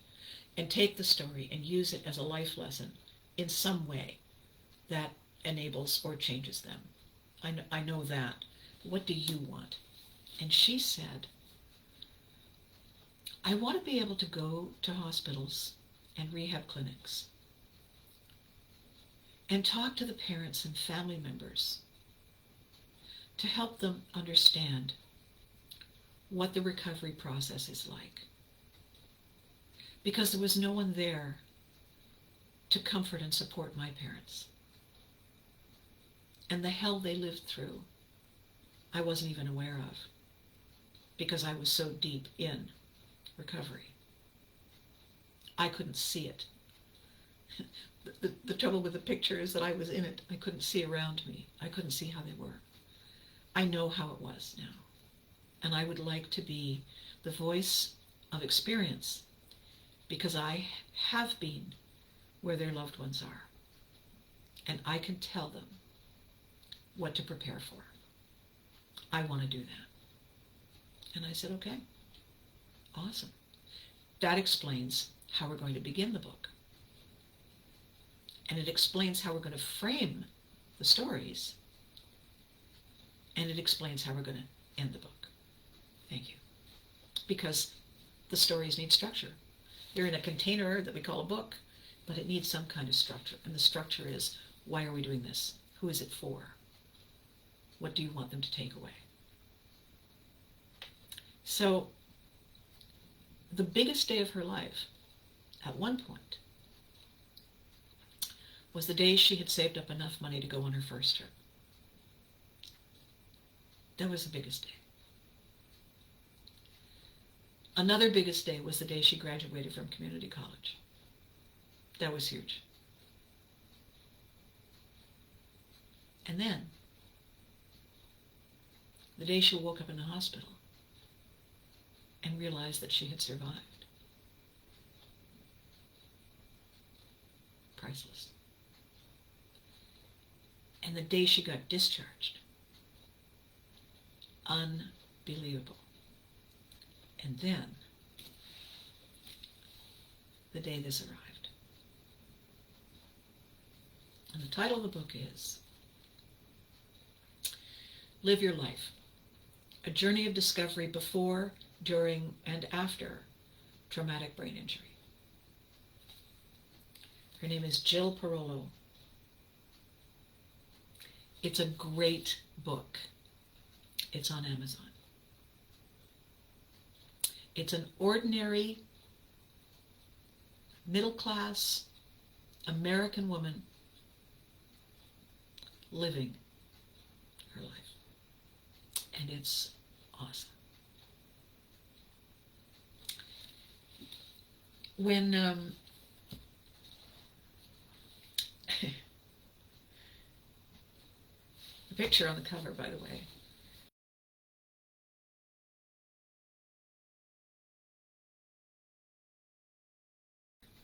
and take the story and use it as a life lesson in some way that enables or changes them. I know that. What do you want? And she said, I want to be able to go to hospitals and rehab clinics and talk to the parents and family members to help them understand what the recovery process is like. Because there was no one there to comfort and support my parents. And the hell they lived through, I wasn't even aware of, because I was so deep in recovery. I couldn't see it. The trouble with the picture is that I was in it. I couldn't see around me. I couldn't see how they were. I know how it was now. And I would like to be the voice of experience, because I have been where their loved ones are. And I can tell them what to prepare for. I want to do that. And I said, okay, awesome. That explains how we're going to begin the book. And it explains how we're going to frame the stories. And it explains how we're going to end the book. Thank you. Because the stories need structure. They're in a container that we call a book, but it needs some kind of structure. And the structure is, why are we doing this? Who is it for? What do you want them to take away? So, the biggest day of her life, at one point, was the day she had saved up enough money to go on her first trip. That was the biggest day. Another biggest day was the day she graduated from community college. That was huge. And then, the day she woke up in the hospital and realized that she had survived. Priceless. And the day she got discharged. Unbelievable. And then, the day this arrived. And the title of the book is Live Your Life, a journey of discovery before, during, and after traumatic brain injury. Her name is Jill Parolo. It's a great book. It's on Amazon. It's an ordinary, middle-class American woman living her life. And it's awesome. When the picture on the cover, by the way,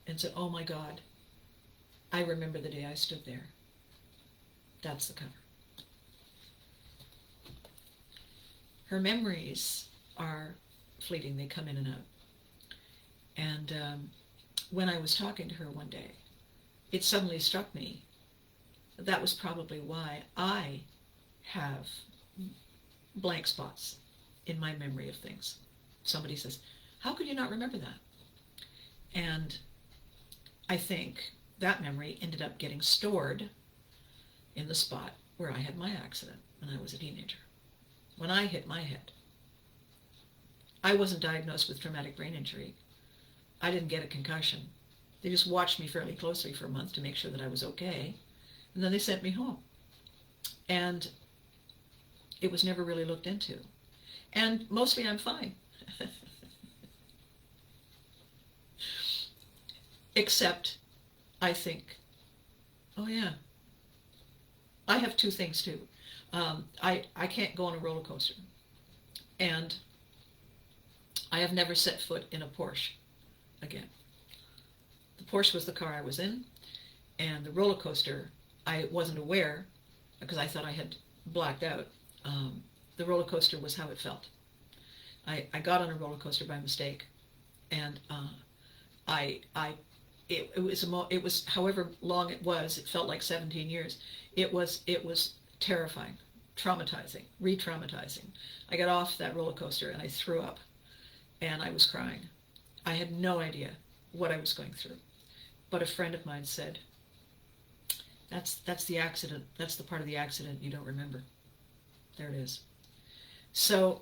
and said, oh my God, I remember the day I stood there. That's the cover. Her memories are fleeting. They come in and out. And when I was talking to her one day, it suddenly struck me that was probably why I have blank spots in my memory of things. Somebody says, how could you not remember that? And I think that memory ended up getting stored in the spot where I had my accident when I was a teenager. When I hit my head. I wasn't diagnosed with traumatic brain injury. I didn't get a concussion. They just watched me fairly closely for a month to make sure that I was okay. And then they sent me home. And it was never really looked into. And mostly I'm fine. Except I think, oh yeah, I have two things too. I can't go on a roller coaster. And I have never set foot in a Porsche again. The Porsche was the car I was in, and the roller coaster, I wasn't aware, because I thought I had blacked out, the roller coaster was how it felt. I got on a roller coaster by mistake, and it was however long it was. It felt like 17 years. It was terrifying, traumatizing, re-traumatizing. I got off that roller coaster and I threw up, and I was crying. I had no idea what I was going through, but a friend of mine said, "That's the accident. That's the part of the accident you don't remember. There it is." So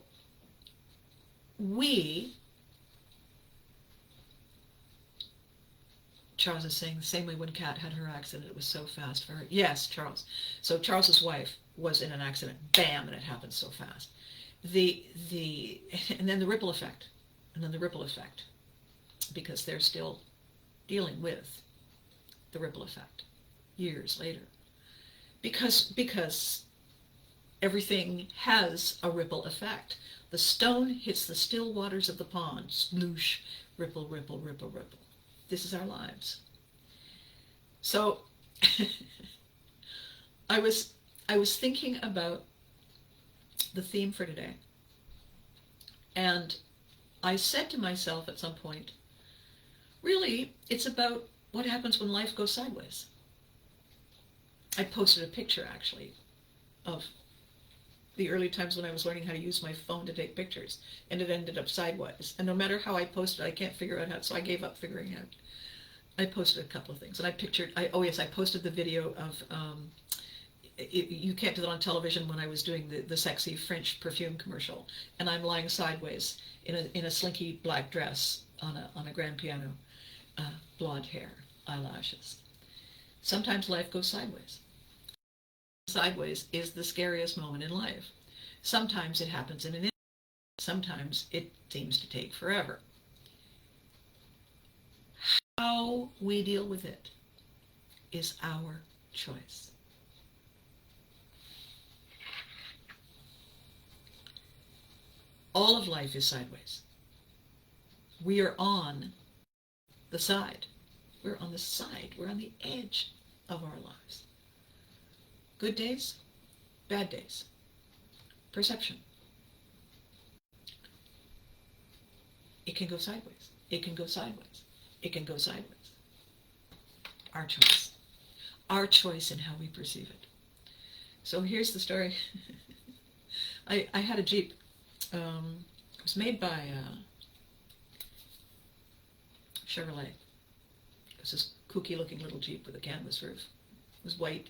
Charles is saying the same way when Kat had her accident, it was so fast for her. Yes, Charles. So Charles's wife was in an accident, bam, and it happened so fast. And then the ripple effect, because they're still dealing with the ripple effect years later, because everything has a ripple effect. The stone hits the still waters of the pond, sploosh, ripple, ripple, ripple, ripple. This is our lives. So I was thinking about the theme for today, and I said to myself at some point, really, it's about what happens when life goes sideways. I posted a picture, actually, of the early times when I was learning how to use my phone to take pictures, and it ended up sideways. And no matter how I posted, I can't figure out how, so I gave up figuring out. I posted a couple of things, and I posted the video of, you can't do that on television, when I was doing the sexy French perfume commercial, and I'm lying sideways in a slinky black dress on a grand piano, blonde hair, eyelashes. Sometimes life goes sideways. Sideways is the scariest moment in life. Sometimes it happens in an instant. Sometimes it seems to take forever. How we deal with it is our choice. All of life is sideways. We are on the side. We're on the side. We're on the edge of our lives. Good days, bad days. Perception. It can go sideways. It can go sideways. It can go sideways. Our choice. Our choice in how we perceive it. So here's the story. I had a Jeep. It was made by Chevrolet. It was this kooky looking little Jeep with a canvas roof. It was white,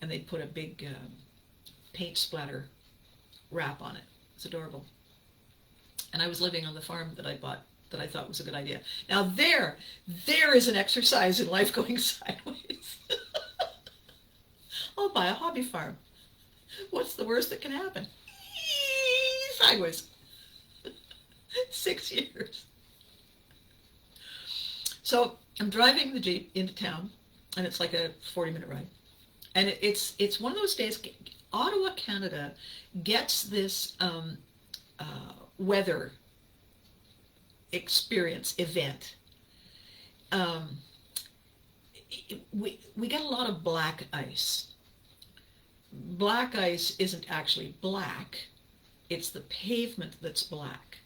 and they'd put a big paint splatter wrap on it. It's adorable. And I was living on the farm that I bought, that I thought was a good idea. Now there is an exercise in life going sideways. I'll buy a hobby farm. What's the worst that can happen? Sideways. 6 years. So I'm driving the Jeep into town, and it's like a 40-minute ride. And it's one of those days, Ottawa, Canada gets this weather experience event. We get a lot of black ice. Black ice isn't actually black. It's the pavement that's black.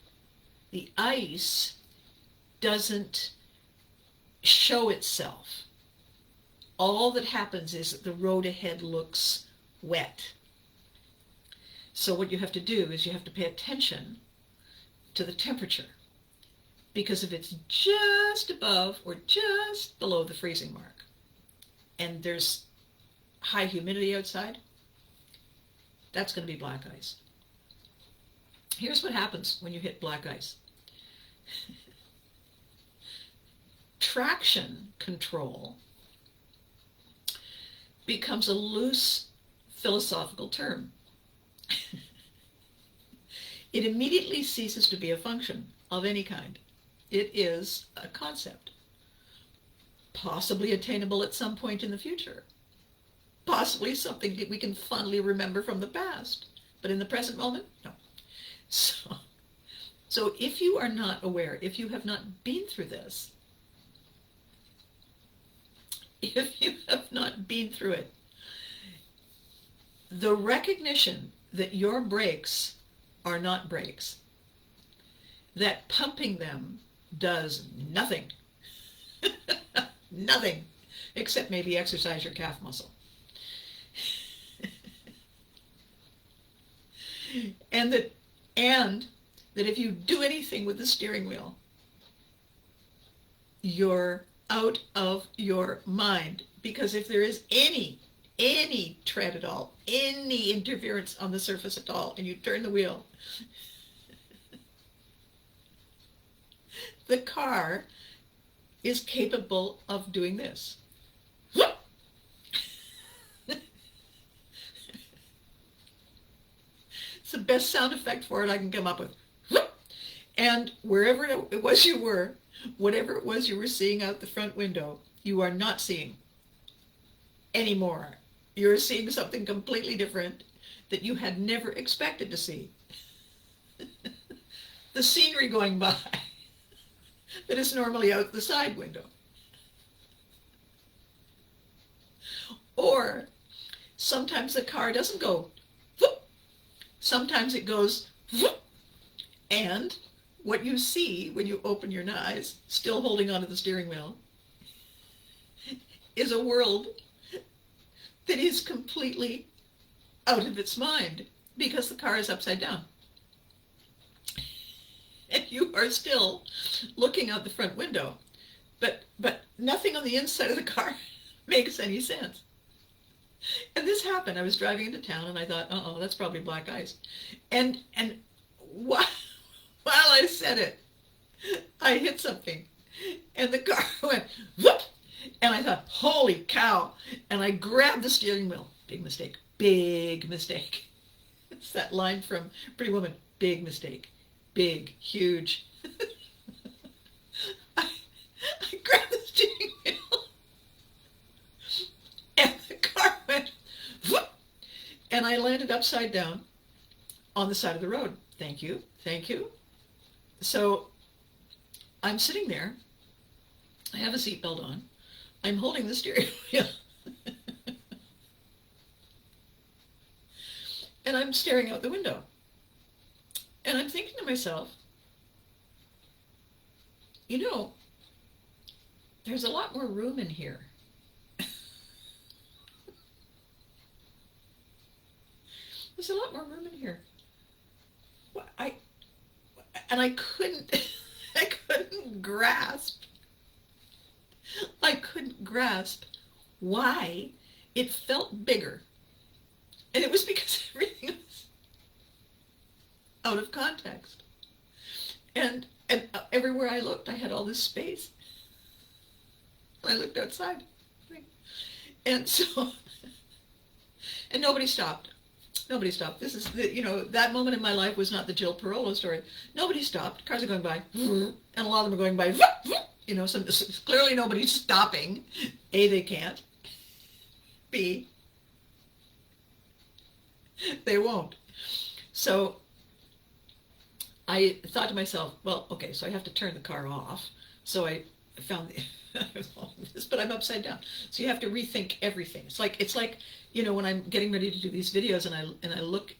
The ice doesn't show itself. All that happens is that the road ahead looks wet. So what you have to do is you have to pay attention to the temperature, because if it's just above or just below the freezing mark and there's high humidity outside, that's going to be black ice. Here's what happens when you hit black ice. Traction control becomes a loose philosophical term. It immediately ceases to be a function of any kind. It is a concept, possibly attainable at some point in the future, possibly something that we can fondly remember from the past, but in the present moment, no. So if you are not aware, if you have not been through this, if you have not been through it, the recognition that your brakes are not brakes, that pumping them does nothing, nothing, except maybe exercise your calf muscle. and that if you do anything with the steering wheel, you're out of your mind. Because if there is any tread at all, any interference on the surface at all, and you turn the wheel, the car is capable of doing this. It's the best sound effect for it I can come up with. And wherever it was you were, whatever it was you were seeing out the front window, you are not seeing anymore. You're seeing something completely different that you had never expected to see. The scenery going by that is normally out the side window. Or sometimes the car doesn't go whoop. Sometimes it goes whoop. And what you see when you open your eyes, still holding onto the steering wheel, is a world that is completely out of its mind because the car is upside down. And you are still looking out the front window, but nothing on the inside of the car makes any sense. And this happened. I was driving into town and I thought, uh-oh, that's probably black ice. And while I said it, I hit something and the car went whoop. And I thought, holy cow. And I grabbed the steering wheel. Big mistake. Big mistake. It's that line from Pretty Woman. Big mistake. Big, huge. I grabbed the steering wheel. And the car went whoop. And I landed upside down on the side of the road. Thank you. Thank you. So I'm sitting there. I have a seatbelt on. I'm holding the steering wheel. And I'm staring out the window. And I'm thinking to myself, you know, there's a lot more room in here. There's a lot more room in here. I couldn't grasp. I couldn't grasp why it felt bigger. And it was because everything was out of context. And everywhere I looked, I had all this space. I looked outside. And so, and nobody stopped. Nobody stopped. This is, that moment in my life was not the Jill Parolo story. Nobody stopped. Cars are going by, and a lot of them are going by, so clearly nobody's stopping. A, they can't. B, they won't. So I thought to myself, well, okay, so I have to turn the car off. So I found this, but I'm upside down. So you have to rethink everything. It's like when I'm getting ready to do these videos and I look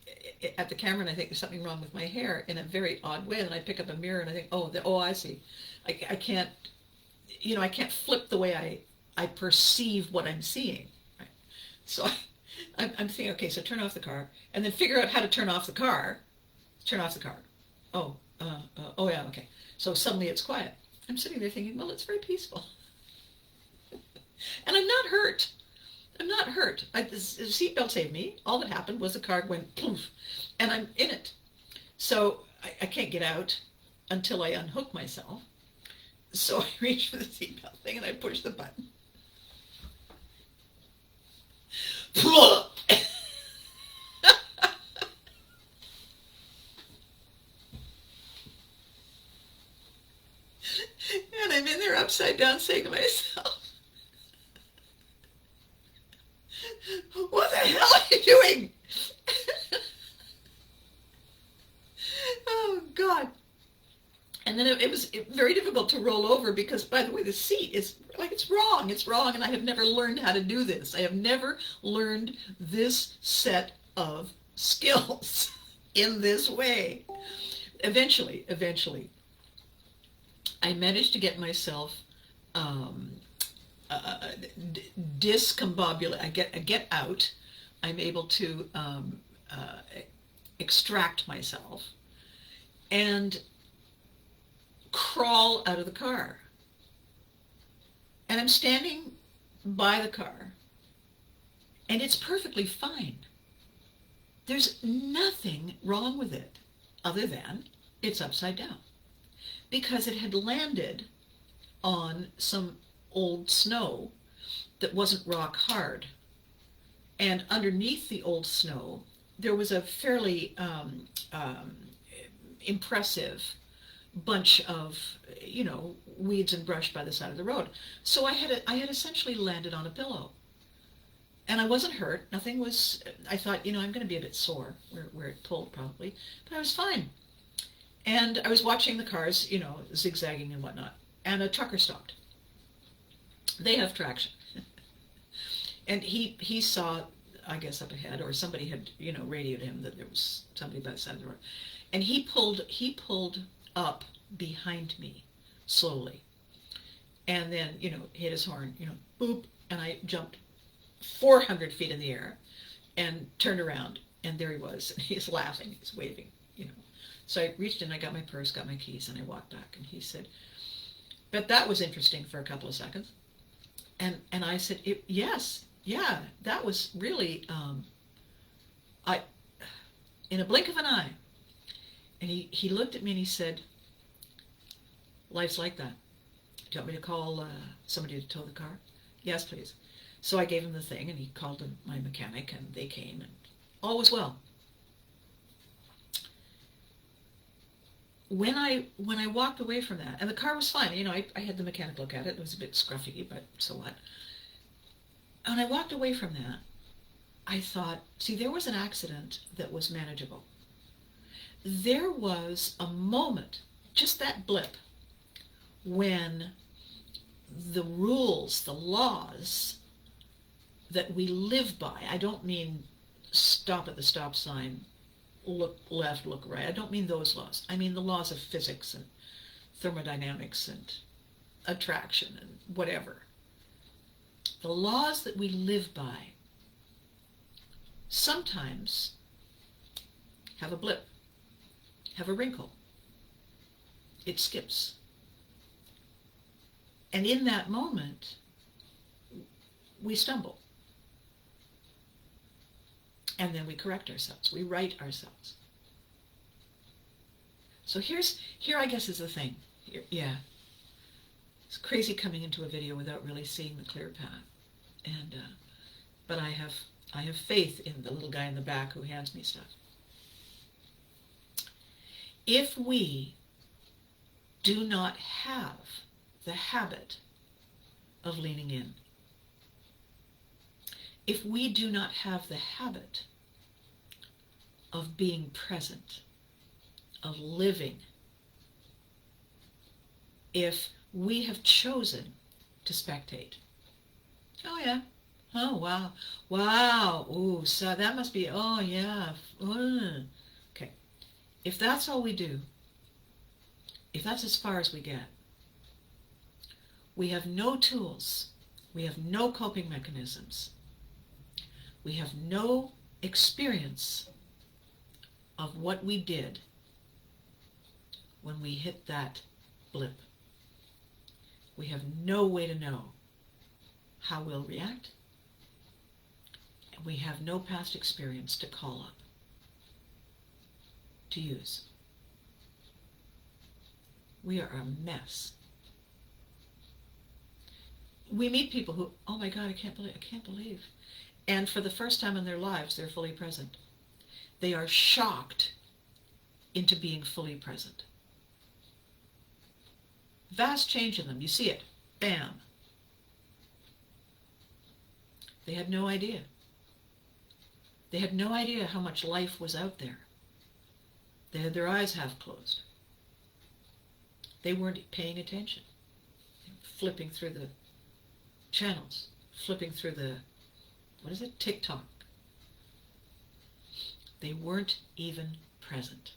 at the camera and I think there's something wrong with my hair in a very odd way, and I pick up a mirror and I think, oh, I see. I can't, I can't flip the way I perceive what I'm seeing. Right? So I'm thinking, okay, so turn off the car, and then figure out how to turn off the car. Turn off the car. Oh yeah, okay. So suddenly it's quiet. I'm sitting there thinking, well, it's very peaceful. And I'm not hurt. I'm not hurt. The seatbelt saved me. All that happened was the car went poof, and I'm in it. So I can't get out until I unhook myself. So I reach for the seatbelt thing and I push the button. And I'm in there upside down saying to myself, what the hell are you doing? Oh, God. And then it was very difficult to roll over because, by the way, the seat is like, it's wrong, and I have never learned how to do this. I have never learned this set of skills in this way. Eventually, I managed to get myself um, discombobulate. I get out. I'm able to uh, extract myself and crawl out of the car. And I'm standing by the car, and it's perfectly fine. There's nothing wrong with it other than it's upside down because it had landed on some old snow that wasn't rock hard. And underneath the old snow, there was a fairly impressive bunch of, weeds and brush by the side of the road. So I had essentially landed on a pillow. And I wasn't hurt. Nothing was, I thought, I'm going to be a bit sore where it pulled probably, but I was fine. And I was watching the cars, zigzagging and whatnot. And a trucker stopped. They have traction. And he saw, I guess, up ahead, or somebody had, radioed him that there was somebody by the side of the road. And he pulled up behind me slowly. And then, hit his horn, boop, and I jumped 400 feet in the air and turned around, and there he was. And he's laughing, he's waving, So I reached in, I got my purse, got my keys, and I walked back. And he said, but that was interesting for a couple of seconds. And I said, yes, yeah, that was really, in a blink of an eye. And he looked at me and he said, life's like that. Do you want me to call somebody to tow the car? Yes, please. So I gave him the thing, and he called my mechanic, and they came, and all was well. When I walked away from that, and the car was fine, I had the mechanic look at it. It was a bit scruffy, but so what? When I walked away from that, I thought, see, there was an accident that was manageable. There was a moment, just that blip, when the rules, the laws that we live by, I don't mean stop at the stop sign, look left, look right. I don't mean those laws. I mean the laws of physics and thermodynamics and attraction and whatever. The laws that we live by sometimes have a blip, have a wrinkle. It skips. And in that moment, we stumble. And then we correct ourselves. We right ourselves. So here I guess is the thing. Yeah. It's crazy coming into a video without really seeing the clear path. And but I have faith in the little guy in the back who hands me stuff. If we do not have the habit of leaning in, if we do not have the habit of being present, of living, if we have chosen to spectate, oh yeah, oh wow, wow, ooh, so that must be, oh yeah, okay. If that's all we do, if that's as far as we get, we have no tools, we have no coping mechanisms, we have no experience of what we did when we hit that blip. We have no way to know how we'll react, and we have no past experience to call up, to use. We are a mess. We meet people who, oh my God, I can't believe. And for the first time in their lives, they're fully present. They are shocked into being fully present. Vast change in them. You see it. Bam. They had no idea. They had no idea how much life was out there. They had their eyes half closed. They weren't paying attention. Flipping through the channels. Flipping through the, what is it? TikTok. They weren't even present.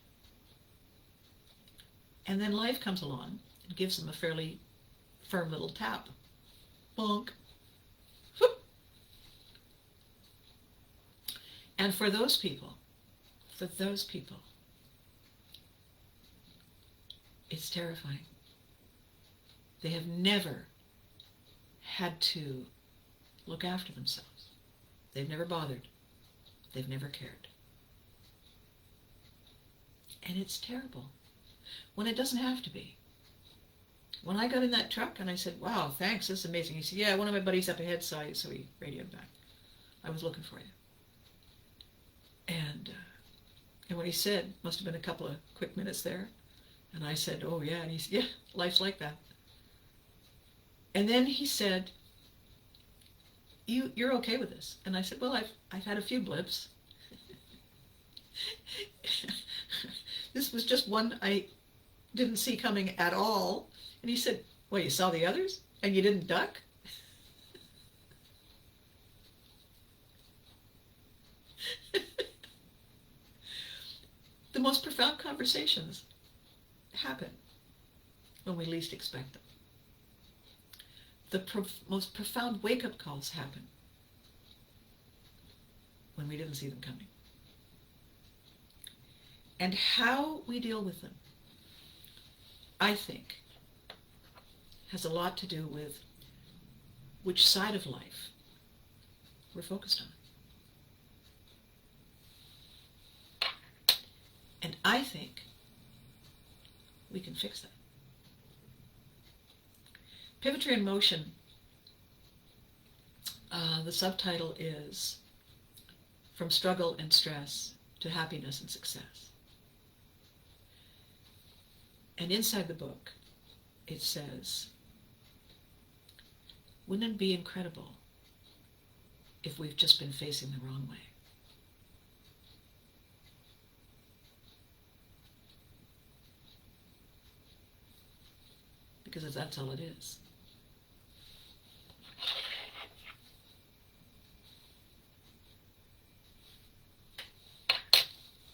And then life comes along and gives them a fairly firm little tap. Bonk. Whoop. And for those people, it's terrifying. They have never had to look after themselves. They've never bothered. They've never cared. And it's terrible when it doesn't have to be. When I got in that truck and I said, wow, thanks, this is amazing. He said, yeah, one of my buddies up ahead saw you, so he radioed back. I was looking for you. And what he said, must have been a couple of quick minutes there. And I said, oh yeah. And he said, yeah, life's like that. And then he said, you're okay with this? And I said, well, I've had a few blips. This was just one I didn't see coming at all. And he said, well, you saw the others and you didn't duck? The most profound conversations happen when we least expect them. The most profound wake-up calls happen when we didn't see them coming. And how we deal with them, I think, has a lot to do with which side of life we're focused on. And I think we can fix that. Pivotry in Motion, the subtitle is From Struggle and Stress to Happiness and Success. And inside the book, it says, wouldn't it be incredible if we've just been facing the wrong way? Because that's all it is.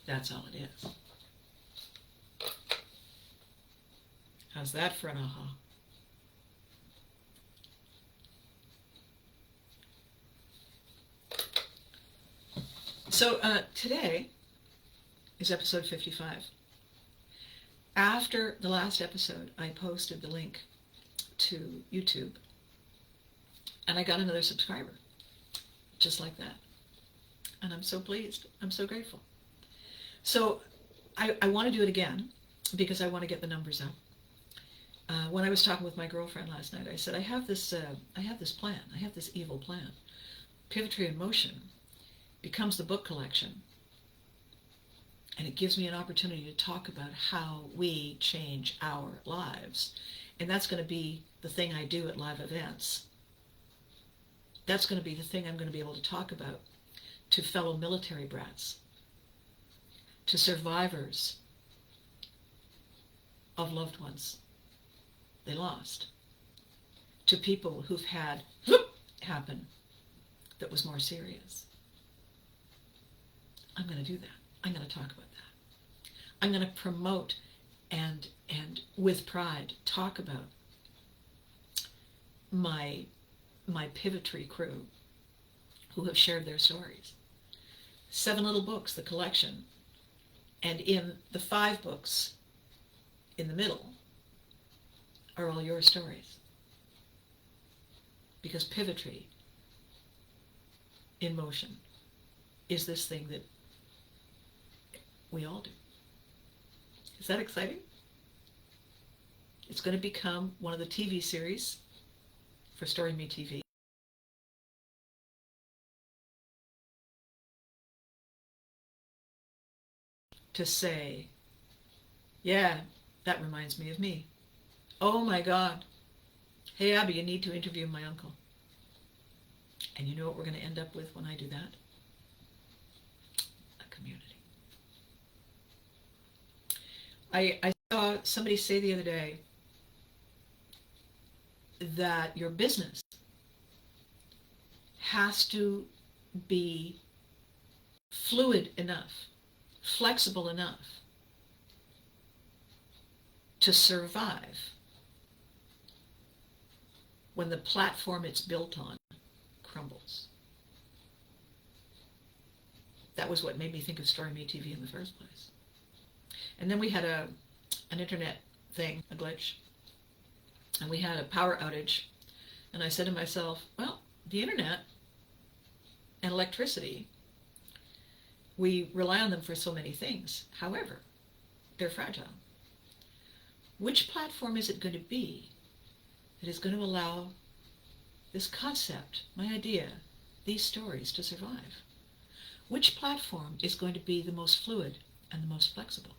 That's all it is. How's that for an aha? So today is episode 55. After the last episode, I posted the link to YouTube, and I got another subscriber, just like that. And I'm so pleased. I'm so grateful. So I want to do it again because I want to get the numbers up. When I was talking with my girlfriend last night, I said, I have this plan. I have this evil plan. Pivotry in Motion becomes the book collection. And it gives me an opportunity to talk about how we change our lives. And that's going to be the thing I do at live events. That's going to be the thing I'm going to be able to talk about to fellow military brats, to survivors of loved ones they lost, to people who've had happen that was more serious. I'm going to do that. I'm going to talk about that. I'm going to promote and with pride talk about my Pivotry crew who have shared their stories. 7 little books, the collection, and in the 5 books in the middle are all your stories. Because Pivotry in Motion is this thing that we all do. Is that exciting? It's going to become one of the TV series for Story Me TV. To say, yeah, that reminds me of me. Oh my God. Hey Abby, you need to interview my uncle. And you know what we're going to end up with when I do that? A community. I saw somebody say the other day that your business has to be fluid enough flexible enough to survive when the platform it's built on crumbles. That was what made me think of Story Me TV in the first place. And then we had an internet thing, a glitch, and we had a power outage. And I said to myself, well, the internet and electricity, we rely on them for so many things. However, they're fragile. Which platform is it going to be that is going to allow this concept, my idea, these stories to survive? Which platform is going to be the most fluid and the most flexible?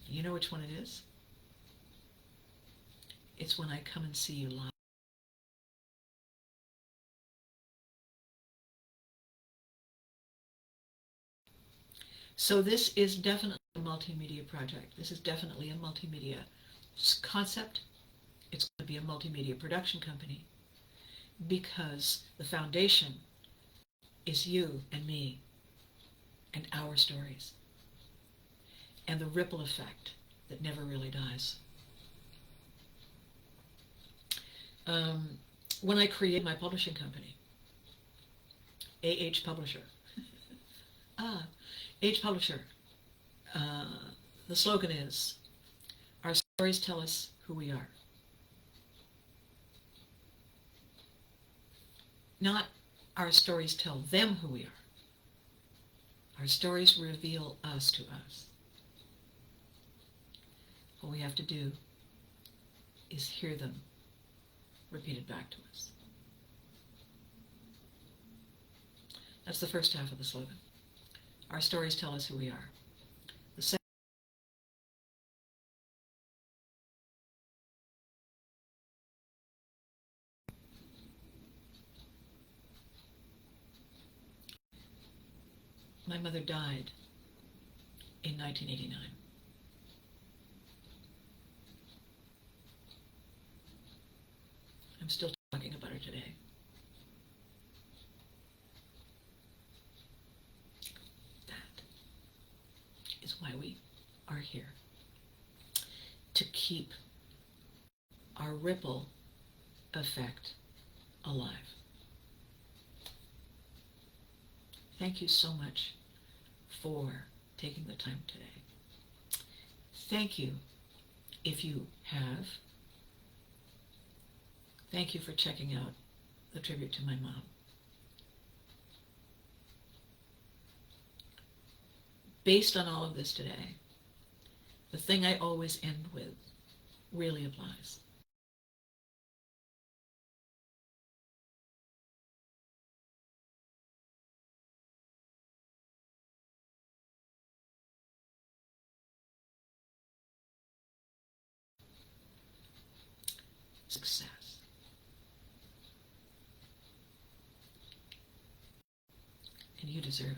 You know which one it is? It's when I come and see you live. So this is definitely a multimedia project. This is definitely a multimedia concept. It's going to be a multimedia production company because the foundation is you and me and our stories and the ripple effect that never really dies. When I created my publishing company, AH Publisher, AH Publisher, the slogan is, our stories tell us who we are. Not our stories tell them who we are. Our stories reveal us to us. What we have to do is hear them repeated back to us. That's the first half of the slogan. Our stories tell us who we are. The second, my mother died in 1989. I'm still talking about her today. That is why we are here. To keep our ripple effect alive. Thank you so much for taking the time today. Thank you if you have. Thank you for checking out the tribute to my mom. Based on all of this today, the thing I always end with really applies. Success. And you deserve it.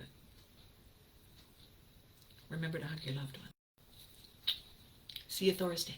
Remember to hug your loved one. See you Thursday.